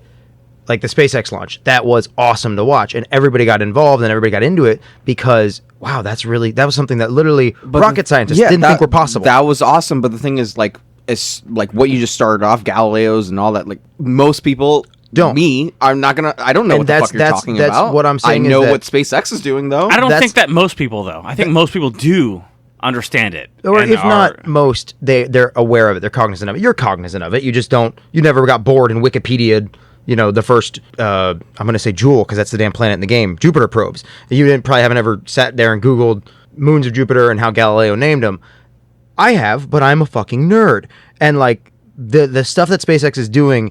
like the SpaceX launch, that was awesome to watch, and everybody got involved and everybody got into it because wow, that was something that literally rocket scientists didn't think were possible. That was awesome, but the thing is, like, it's like what you just started off, Galileos and all that. Like most people don't. I don't know what the fuck you're talking about. That's what I'm saying. I know what SpaceX is doing, though. I don't think that most people, though. I think most people do understand it, or if not most, they're aware of it. They're cognizant of it. You're cognizant of it. You just don't. You never got bored in Wikipedia. You know, the first, I'm going to say Joule, because that's the damn planet in the game, Jupiter probes. You haven't ever sat there and Googled moons of Jupiter and how Galileo named them. I have, but I'm a fucking nerd. And, like, the stuff that SpaceX is doing,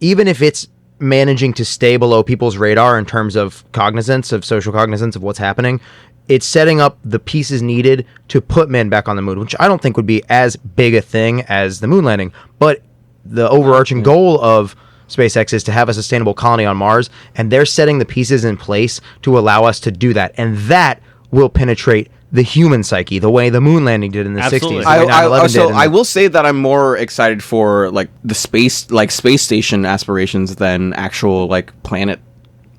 even if it's managing to stay below people's radar in terms of cognizance, of social cognizance of what's happening, it's setting up the pieces needed to put men back on the moon, which I don't think would be as big a thing as the moon landing. But the overarching goal of SpaceX is to have a sustainable colony on Mars, and they're setting the pieces in place to allow us to do that, and that will penetrate the human psyche the way the moon landing did in the Absolutely. 60s. I will say that I'm more excited for like the space station aspirations than actual like planet.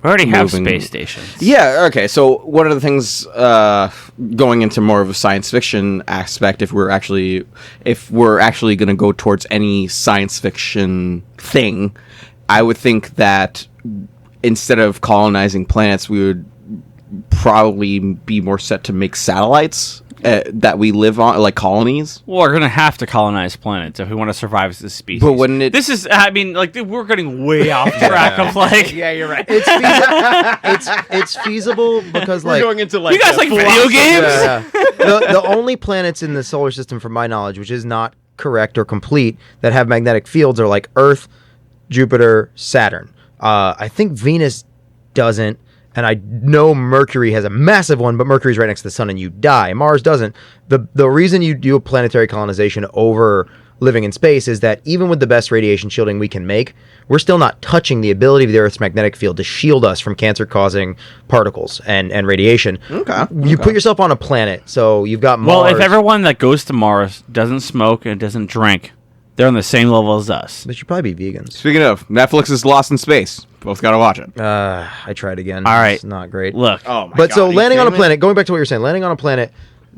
We already have moving. space stations. Yeah, okay. So one of the things going into more of a science fiction aspect, if we're actually going to go towards any science fiction thing, I would think that instead of colonizing planets, we would probably be more set to make satellites that we live on, like colonies. Well, we're going to have to colonize planets if we want to survive as a species. But when it... This is, I mean, like, we're getting way off track of, like... Yeah, you're right. It's feasible because, like... We're going into, like... You guys like video games? Yeah. The only planets in the solar system, from my knowledge, which is not correct or complete, that have magnetic fields are, like, Earth, Jupiter, Saturn. I think Venus doesn't. And I know Mercury has a massive one, but Mercury's right next to the sun and you die. Mars doesn't. The reason you do a planetary colonization over living in space is that even with the best radiation shielding we can make, we're still not touching the ability of the Earth's magnetic field to shield us from cancer-causing particles and radiation. Okay. You put yourself on a planet, so you've got Mars. Well, if everyone that goes to Mars doesn't smoke and doesn't drink, they're on the same level as us. They should probably be vegans. Speaking of, Netflix is Lost in Space. Both gotta watch it. I tried again. All right. It's not great. Look. Oh my But God, so are you landing on a kidding me? planet, going back to what you're saying, landing on a planet,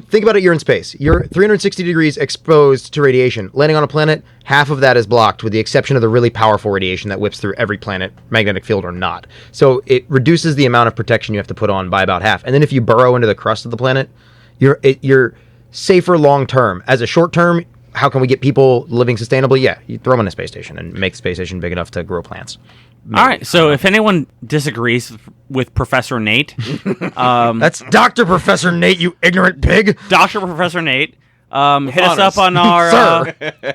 think about it, you're in space. You're 360 degrees exposed to radiation. Landing on a planet, half of that is blocked with the exception of the really powerful radiation that whips through every planet, magnetic field or not. So it reduces the amount of protection you have to put on by about half. And then if you burrow into the crust of the planet, you're safer long term. As a short term, how can we get people living sustainably? Yeah, you throw them in a space station and make the space station big enough to grow plants. Maybe. All right, so if anyone disagrees with Professor Nate... That's Dr. Professor Nate, you ignorant pig! Dr. Professor Nate, hit us up on our...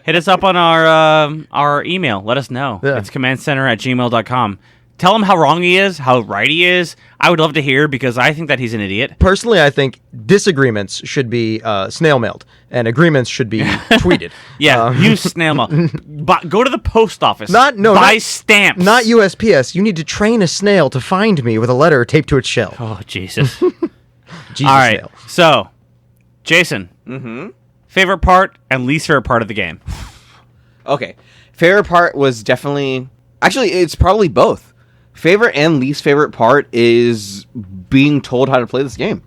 hit us up on our email. Let us know. Yeah. It's commandcenter@gmail.com. Tell him how wrong he is, how right he is. I would love to hear, because I think that he's an idiot. Personally, I think disagreements should be snail mailed and agreements should be tweeted. Yeah, use snail mail. Go to the post office. Buy stamps. Not USPS. You need to train a snail to find me with a letter taped to its shell. Oh, Jesus. Jesus All right, snail. so, Jason. Favorite part and least favorite part of the game? Okay. Favorite part was definitely... Actually, it's probably both. Favorite and least favorite part is being told how to play this game.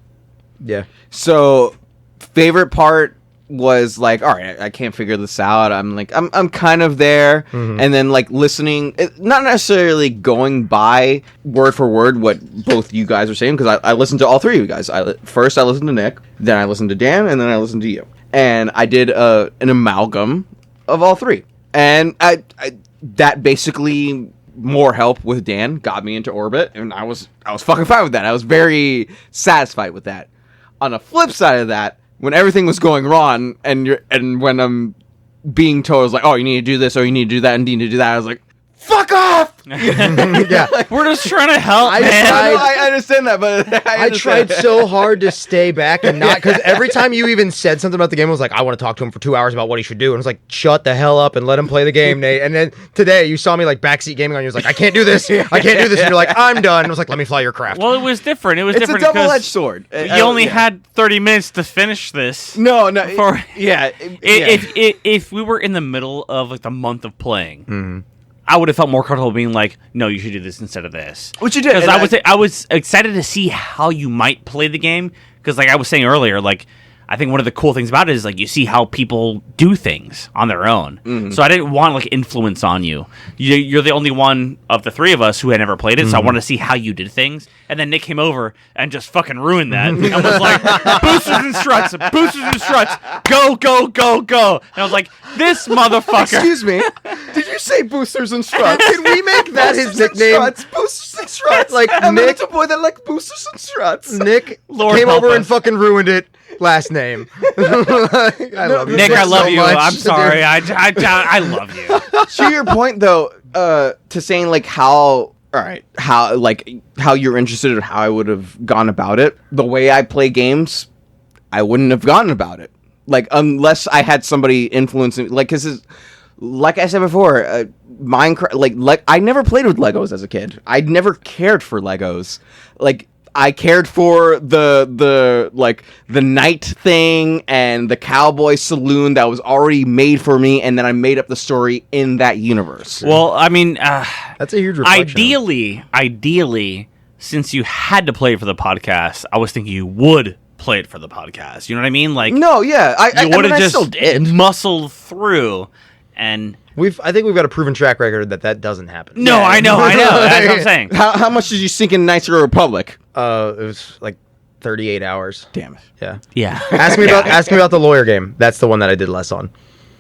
Yeah. So, favorite part was like, all right, I can't figure this out. I'm kind of there. Mm-hmm. And then like listening, not necessarily going by word for word what both you guys are saying, because I listened to all three of you guys. First I listened to Nick, then I listened to Dan, and then I listened to you. And I did an amalgam of all three. And I that basically... more help with Dan got me into orbit, and I was fucking fine with that. I was very satisfied with that. On the flip side of that, when everything was going wrong, and when I'm being told, I was like, oh, you need to do this, or you need to do that, and you need to do that, I was like, fuck off. Yeah. We're just trying to help, I man. tried- I understand that, but I tried so hard to stay back and not, because every time you even said something about the game, I was like, I want to talk to him for 2 hours about what he should do. And I was like, shut the hell up and let him play the game, Nate. And then today you saw me like backseat gaming on you. I was like, I can't do this. I can't do this. And you're like, I'm done. I was like, let me fly your craft. Well, it was different. It was it's a different double-edged because sword. you only had 30 minutes to finish this. No. If we were in the middle of like the month of playing, I would have felt more comfortable being like, no, you should do this instead of this. Which you did. Because I was excited to see how you might play the game. Because like I was saying earlier, like I think one of the cool things about it is like you see how people do things on their own. So I didn't want like influence on you. You're the only one of the three of us who had never played it, so I wanted to see how you did things. And then Nick came over and just fucking ruined that and was like, boosters and struts, go, go, go, go. And I was like, this motherfucker. Excuse me. Did you say boosters and struts? Can we make that his nickname? Boosters and struts. Like, I'm Nick- a little boy that like boosters and struts. Nick Lord came help over us. and fucking ruined it. Last name. I love you. Nick, I so love you. much, I'm sorry. dude. I love you. To your point though, to saying like how you're interested in how I would have gone about it. The way I play games, I wouldn't have gone about it. Like unless I had somebody influencing, like, cause like I said before, Minecraft, like I never played with Legos as a kid. I never cared for Legos. Like I cared for the night thing and the cowboy saloon that was already made for me, and then I made up the story in that universe. Well, I mean, That's a huge reflection. ideally, since you had to play it for the podcast, I was thinking you would play it for the podcast. You know what I mean? Like, no, yeah, I would have just still did. muscled through and. I think we've got a proven track record that doesn't happen. No, Yeah. I know. That's what I'm saying. How much did you sink in Knights of the Republic? It was like 38 hours. Damn it. Yeah. Yeah. Ask me about the lawyer game. That's the one that I did less on.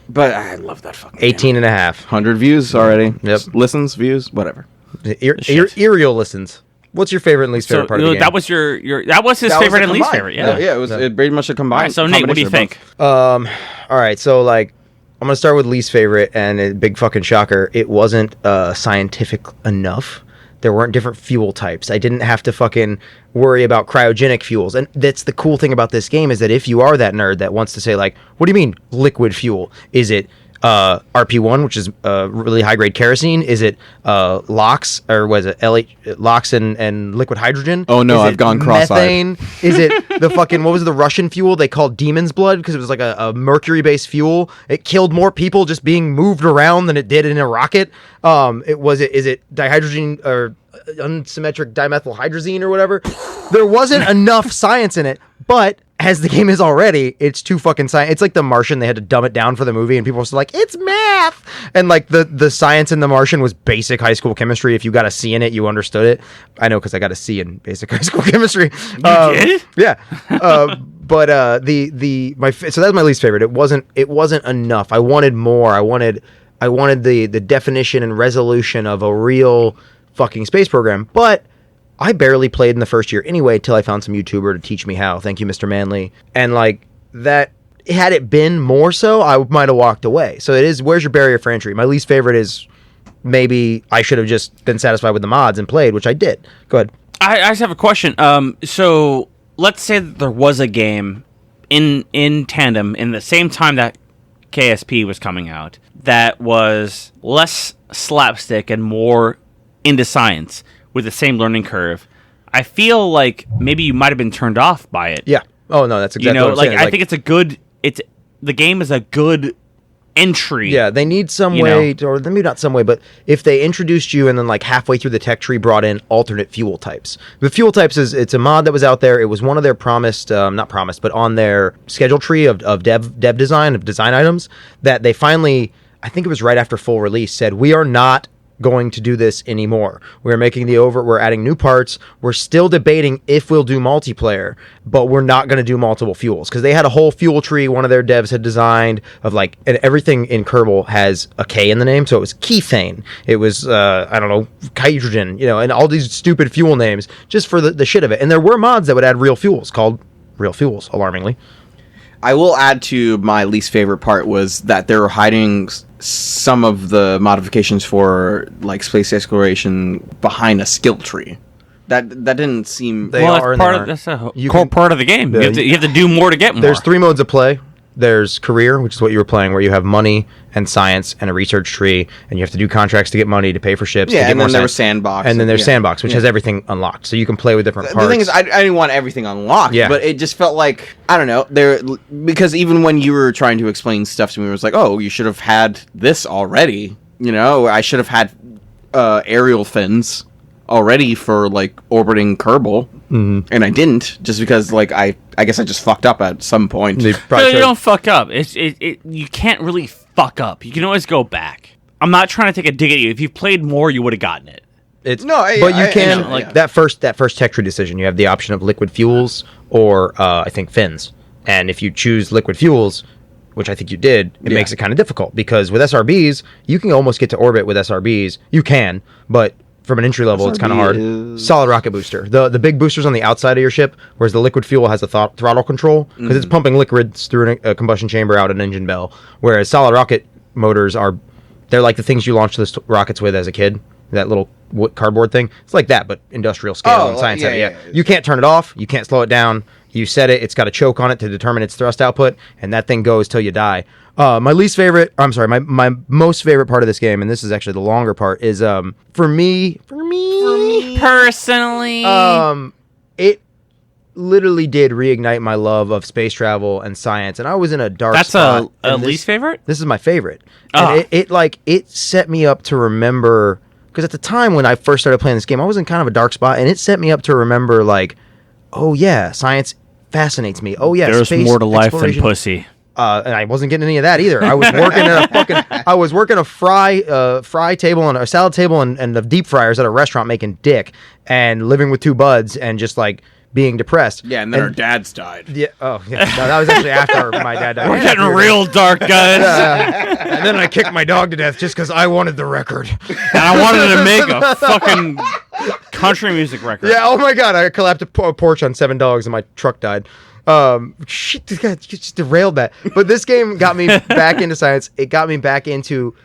But I love that fucking 18 and a half. 100 views already. Yep. Listens, views, whatever. Iriel listens. What's your favorite and least favorite part of the game? That was that was his That was favorite a and least combined. favorite. Yeah. It was pretty much a combined. All right, so Nate, what do you combination think? of both. All right, so like I'm gonna start with least favorite, and a big fucking shocker. It wasn't scientific enough. There weren't different fuel types. I didn't have to fucking worry about cryogenic fuels. And that's the cool thing about this game is that if you are that nerd that wants to say like, what do you mean liquid fuel? Is it RP1, which is really high grade kerosene? Is it LOX, or was it LOX and liquid hydrogen? Oh, no, Is I've it gone cross-eyed. methane? Is it the fucking, what was the Russian fuel they called demon's blood because it was like a mercury based fuel? It killed more people just being moved around than it did in a rocket. Is it dihydrogen or unsymmetric dimethyl hydrazine or whatever? There wasn't enough science in it, but as the game is already, it's too fucking science. It's like The Martian. They had to dumb it down for the movie, and people were like, it's math. And like the science in The Martian was basic high school chemistry. If you got a C in it, you understood it. I know because I got a C in basic high school chemistry. You did? Yeah. But so that was my least favorite. It wasn't enough. I wanted more. I wanted the definition and resolution of a real fucking space program. But I barely played in the first year anyway till I found some YouTuber to teach me how. Thank you, Mr. Manley. And like that, had it been more so, I might have walked away. So it is, where's your barrier for entry? My least favorite is maybe I should have just been satisfied with the mods and played, which I did. Go ahead. I just have a question. So let's say that there was a game in tandem in the same time that KSP was coming out that was less slapstick and more into science with the same learning curve. I feel like maybe you might have been turned off by it. Yeah. Oh no, that's exactly what what I'm like saying. I think the game is a good entry. Yeah, they need some way, or maybe not some way, but if they introduced you and then like halfway through the tech tree brought in alternate fuel types. The fuel types it's a mod that was out there. It was one of their not promised, but on their schedule tree of dev design, of design items, that they finally, I think it was right after full release, said, we are not going to do this anymore. We're adding new parts. We're still debating if we'll do multiplayer, but we're not going to do multiple fuels because they had a whole fuel tree one of their devs had designed of like, and everything in Kerbal has a K in the name, so it was kethane, it was I don't know, hydrogen, and all these stupid fuel names just for the shit of it. And there were mods that would add real fuels called real fuels, alarmingly. I will add to my least favorite part was that they were hiding some of the modifications for like space exploration behind a skill tree. That didn't seem. That's a core part of the game. You have to do more to get more. There's 3 modes of play. There's career, which is what you were playing, where you have money and science and a research tree, and you have to do contracts to get money to pay for ships. Yeah, to get and more then there was sandbox. And then there's sandbox, which has everything unlocked, so you can play with different parts. The thing is, I didn't want everything unlocked, but it just felt like, I don't know, because even when you were trying to explain stuff to me, it was like, oh, you should have had this already. You know, I should have had aerial fins already for like orbiting Kerbal, and I didn't, just because like I guess I just fucked up at some point. You don't fuck up. You can't really fuck up. You can always go back. I'm not trying to take a dig at you. If you played more, you would have gotten it. But you can that first tech tree decision. You have the option of liquid fuels or I think fins, and if you choose liquid fuels, which I think you did, it makes it kind of difficult, because with SRBs you can almost get to orbit with SRBs. You can, but from an entry level, it's kind of hard. Solid rocket booster. The big boosters on the outside of your ship, whereas the liquid fuel has a throttle control, because it's pumping liquids through a combustion chamber out an engine bell. Whereas solid rocket motors they're like the things you launched the rockets with as a kid. That little cardboard thing. It's like that, but industrial scale and science. Yeah. You can't turn it off. You can't slow it down. You set it. It's got a choke on it to determine its thrust output, and that thing goes till you die. My most favorite part of this game, and this is actually the longer part, is for me personally, it literally did reignite my love of space travel and science, and I was in a dark spot. That's a least favorite? This is my favorite. And it set me up to remember, because at the time when I first started playing this game, I was in kind of a dark spot, and it set me up to remember, like, oh yeah, science fascinates me. Oh yeah, there's space more to life than pussy. And I wasn't getting any of that either. I was working a fry table and a salad table and the deep fryers at a restaurant making dick, and living with 2 buds and just like being depressed. Yeah, and then our dads died. Yeah. Oh, yeah. No, that was actually after my dad died. We're getting real dark, guys. And then I kicked my dog to death just because I wanted the record. And I wanted to make a fucking country music record. Yeah. Oh my god! I collapsed a porch on 7 dogs and my truck died. Shit, this guy just derailed that. But this game got me back into science. It got me back into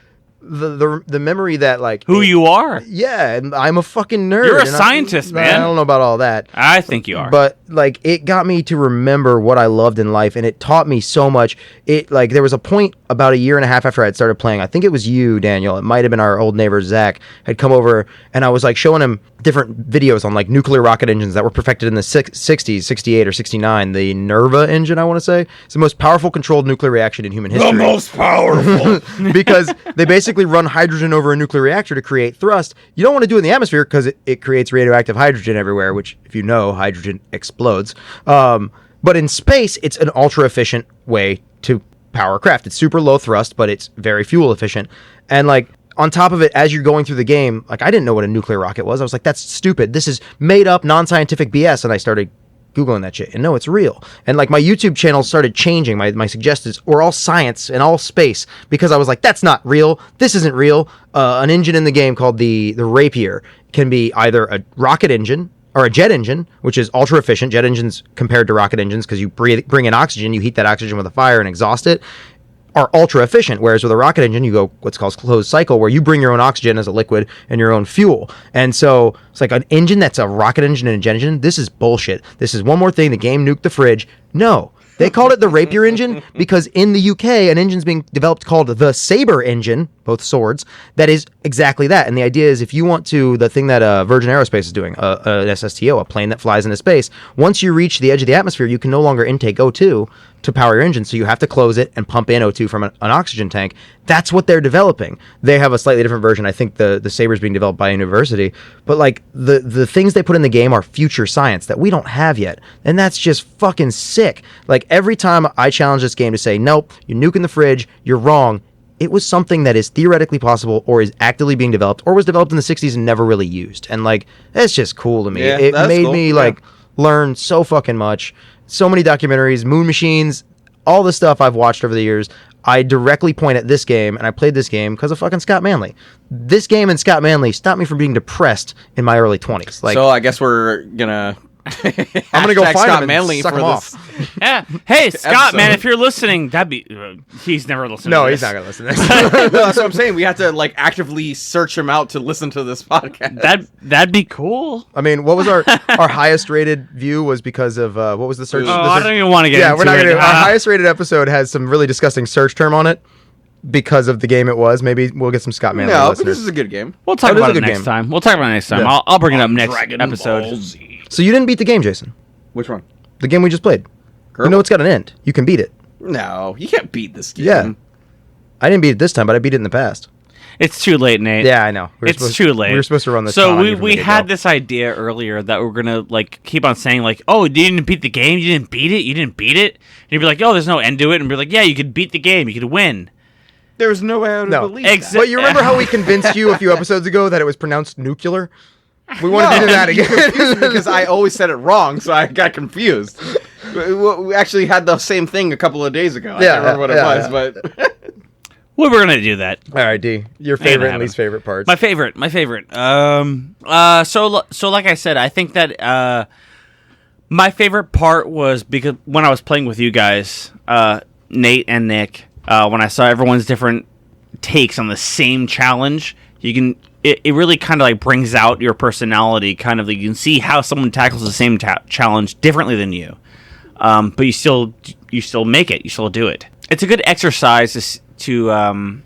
the memory that, like, who you are. Yeah, and I'm a fucking nerd. You're a scientist, man. I don't know about all that. I think you are. But like, it got me to remember what I loved in life, and it taught me so much. It, like, there was a point about 1.5 years after I'd started playing. I think it was you, Daniel. It might have been our old neighbor Zach had come over, and I was like showing him different videos on like nuclear rocket engines that were perfected in the 60s, 68 or 69. The Nerva engine, I want to say, it's the most powerful controlled nuclear reaction in human history. The most powerful. Because they basically run hydrogen over a nuclear reactor to create thrust. You don't want to do it in the atmosphere because it creates radioactive hydrogen everywhere, which, if you know, hydrogen explodes. But in space, it's an ultra efficient way to power a craft. It's super low thrust, but it's very fuel efficient. And like, on top of it, as you're going through the game, like, I didn't know what a nuclear rocket was. I was like, that's stupid. This is made up, non-scientific BS. And I started Googling that shit. And no, it's real. And like, my YouTube channel started changing. My suggestions were all science and all space, because I was like, that's not real. This isn't real. An engine in the game called the Rapier can be either a rocket engine or a jet engine, which is ultra efficient. Jet engines compared to rocket engines, because you bring in oxygen, you heat that oxygen with a fire and exhaust it, are ultra efficient, whereas with a rocket engine you go what's called closed cycle, where you bring your own oxygen as a liquid and your own fuel. And so it's like, an engine that's a rocket engine and a jet engine, this is bullshit. This is one more thing, the game nuked the fridge. No, they called it the Rapier engine because in the UK an engine's being developed called the Sabre engine, both swords, that is exactly that. And the idea is, if you want to, the thing that Virgin Aerospace is doing, an SSTO, a plane that flies into space, once you reach the edge of the atmosphere, you can no longer intake O2 to power your engine, so you have to close it and pump in O2 from an oxygen tank. That's what they're developing. They have a slightly different version. I think the Sabre's being developed by a university, but like, the things they put in the game are future science that we don't have yet, and that's just fucking sick. Like, every time I challenge this game to say, nope, you're nuking the fridge, you're wrong, it was something that is theoretically possible, or is actively being developed, or was developed in the 60s and never really used. And like, it's just cool to me. Yeah, it made cool. me like learn so fucking much. So many documentaries, moon machines, all the stuff I've watched over the years. I directly point at this game, and I played this game because of fucking Scott Manley. This game and Scott Manley stopped me from being depressed in my early 20s. Like, so I guess we're gonna I'm gonna go find Scott him Manley and suck for him this off. Yeah. Hey, Scott, Episode. man, if you're listening, that'd be. He's never listened. No, to he's this. not gonna listen to this. No, that's what I'm saying. We have to like actively search him out to listen to this podcast. That'd be cool. I mean, what was our highest rated view was because of what was the search? Oh, I don't even want to get. Yeah, into we're not gonna. it. Our highest rated episode has some really disgusting search term on it because of the game it was. Maybe we'll get some Scott Manley no, but listeners. this is a good game. We'll talk Oh, it is about a it good next game. time. We'll talk about it next time. Yeah. I'll bring it up next Dragon episode. Ball Z. So you didn't beat the game, Jason. Which one? The game we just played. You Kerbal? know it's got an end. You can beat it. No, you can't beat this game. Yeah. I didn't beat it this time, but I beat it in the past. It's too late, Nate. Yeah, I know. It's too late. We were supposed to run this. So con on you from we the had get-go. this idea earlier that we're gonna like keep on saying like, oh, you didn't beat the game, you didn't beat it, you didn't beat it, and you'd be like, oh, there's no end to it, and be like, yeah, you could beat the game, you could win. There's no way I would No. believe Exa- that. But you remember how we convinced you a few episodes ago that it was pronounced nuclear? We wanted to do that You confused me again. because I always said it wrong, so I got confused. We actually had the same thing a couple of days ago. I Yeah, can't remember what yeah, it was, but Well, we're gonna do that. All right, D. Your Ain't favorite and happening. least favorite parts. My favorite. So like I said, I think that my favorite part was because when I was playing with you guys, Nate and Nick, when I saw everyone's different takes on the same challenge, it really kind of like brings out your personality. Kind of, like, you can see how someone tackles the same challenge differently than you, but you still make it. You still do it. It's a good exercise to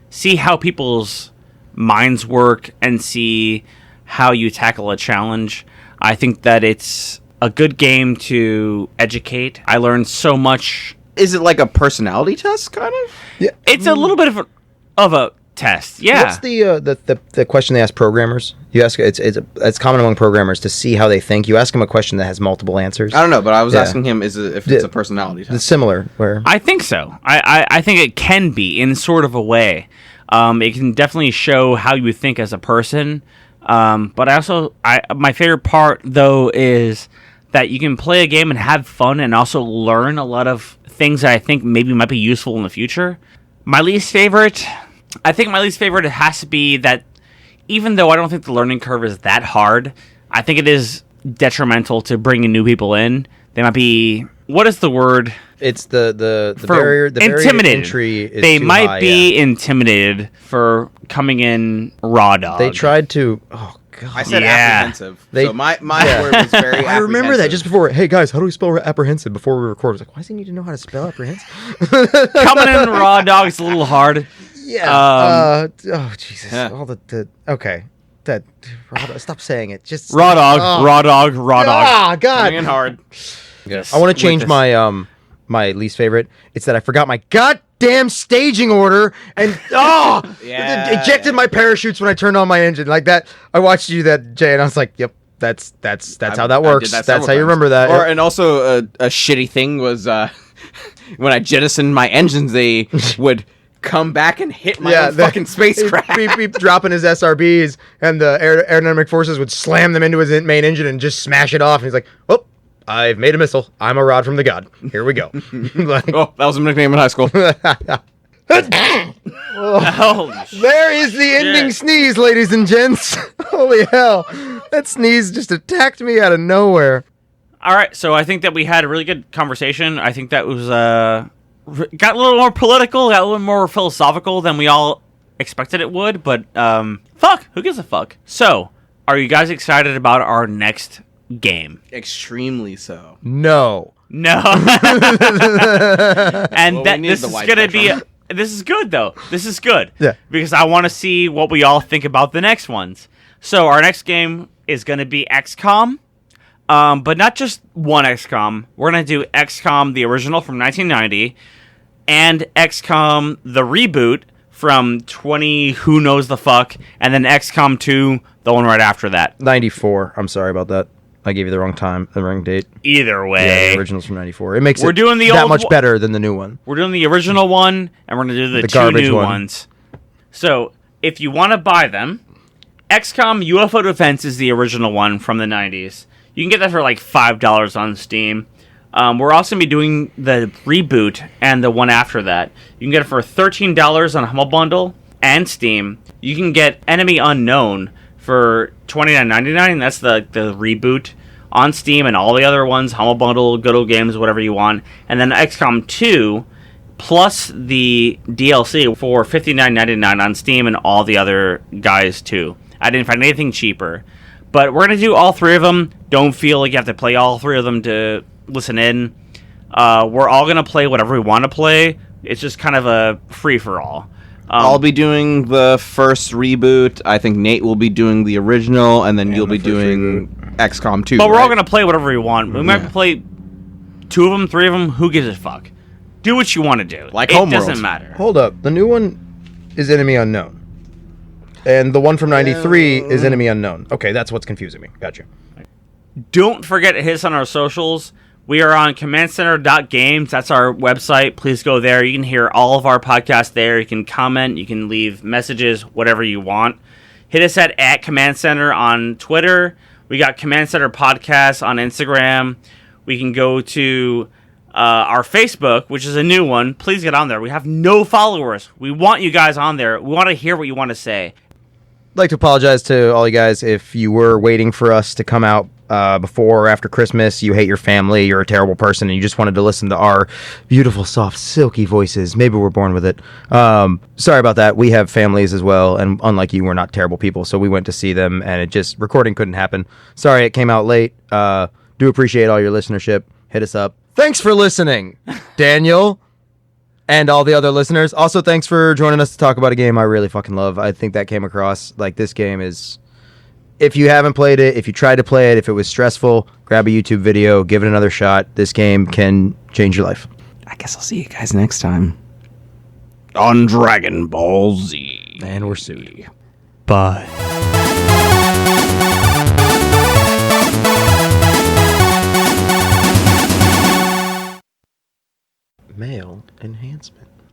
see how people's minds work and see how you tackle a challenge. I think that it's a good game to educate. I learned so much. is it like a personality test, kind of? yeah. It's a little bit of a test. Yeah. What's the question they ask programmers? You ask it's common among programmers to see how they think. You ask them a question that has multiple answers. I don't know, but I was Yeah. asking him if it's a personality test. It's similar. Where I think so. I think it can be in sort of a way. It can definitely show how you think as a person. But my favorite part though is that you can play a game and have fun and also learn a lot of things that I think maybe might be useful in the future. My least favorite has to be that even though I don't think the learning curve is that hard, I think it is detrimental to bringing new people in. They might be, what is the word? it's the For barrier intimidated. entry is They too might high, be intimidated for coming in raw dog. They tried to. Oh God. I said Yeah. apprehensive. They- so my word was very I remember that apprehensive. just before. Hey guys, how do we spell apprehensive? Before we record, I was like, why does he need to know how to spell apprehensive? coming in raw dog is a little hard. Yeah. Oh Jesus. Yeah. All the okay. That stop saying it. Just Raw dog, Oh. raw dog, raw dog. Ah, God. Coming in hard. Yes. I want to change With my my least favorite. It's that I forgot my goddamn staging order and Yeah. ejected my parachutes when I turned on my engine like that. I watched you do that, Jay, and I was like, "Yep, that's how that I works. did that That's several how you times. remember that." Or Yep. and also a shitty thing was when I jettisoned my engines, they would come back and hit my own the- fucking spacecraft. Beep, dropping his SRBs, and the aerodynamic forces would slam them into his main engine and just smash it off. And he's like, "Oh, I've made a missile. I'm a rod from the god. Here we go." Like, Oh, that was a nickname in high school. Holy shit. there is the ending sneeze, ladies and gents. Holy hell. That sneeze just attacked me out of nowhere. All right, so I think that we had a really good conversation. I think that was got a little more political, got a little more philosophical than we all expected it would. But fuck, who gives a fuck? So, are you guys excited about our next game? Extremely so. No. No. And Well, that we need this the is white gonna be. spectrum. This is good though. This is good. Yeah. Because I want to see what we all think about the next ones. So our next game is gonna be XCOM. But not just one XCOM. We're gonna do XCOM the original from 1990 and XCOM the reboot from 20 who knows the fuck, and then XCOM 2, the one right after that. 94. I'm sorry about that. I gave you the wrong time, the wrong date. Either Yeah, way, the original's from 94. It makes We're it doing the that old much one. better than the new one. we're doing the original one, and we're gonna do the two garbage new one. ones. So if you want to buy them, XCOM UFO Defense is the original one from the 90s. You can get that for like $5 on Steam. We're also going to be doing the reboot and the one after that. You can get it for $13 on Humble Bundle and Steam. You can get Enemy Unknown for $29.99. That's the reboot on Steam and all the other ones, Humble Bundle, Good Old Games, whatever you want. And then XCOM 2 plus the DLC for $59.99 on Steam and all the other guys too. I didn't find anything cheaper. But we're going to do all three of them. Don't feel like you have to play all three of them to listen in. We're all going to play whatever we want to play. It's just kind of a free-for-all. I'll be doing the first reboot. I think Nate will be doing the original, and then you'll be doing XCOM 2. But we're all going to play whatever we want. We might play 2 of them, 3 of them. Who gives a fuck? Do what you want to do. Like it Homeworld. doesn't matter. Hold up. The new one is Enemy Unknown. And the one from 93 is Enemy Unknown. Okay, that's what's confusing me. Gotcha. Don't forget to hit us on our socials. We are on commandcenter.games. That's our website. Please go there. You can hear all of our podcasts there. You can comment. You can leave messages, whatever you want. Hit us at Command Center on Twitter. We got Command Center Podcast on Instagram. We can go to our Facebook, which is a new one. Please get on there. We have no followers. We want you guys on there. We want to hear what you want to say. I'd like to apologize to all you guys if you were waiting for us to come out before or after Christmas. You hate your family, you're a terrible person, and you just wanted to listen to our beautiful, soft, silky voices. Maybe we're born with it. Sorry about that. We have families as well, and unlike you, we're not terrible people, so we went to see them, and recording couldn't happen. Sorry it came out late. Do appreciate all your listenership. Hit us up. Thanks for listening, Daniel. And all the other listeners. Also, thanks for joining us to talk about a game I really fucking love. I think that came across. Like, this game is... If you haven't played it, if you tried to play it, if it was stressful, grab a YouTube video, give it another shot. This game can change your life. I guess I'll see you guys next time on Dragon Ball Z. And we're sued. Bye. Male enhancement.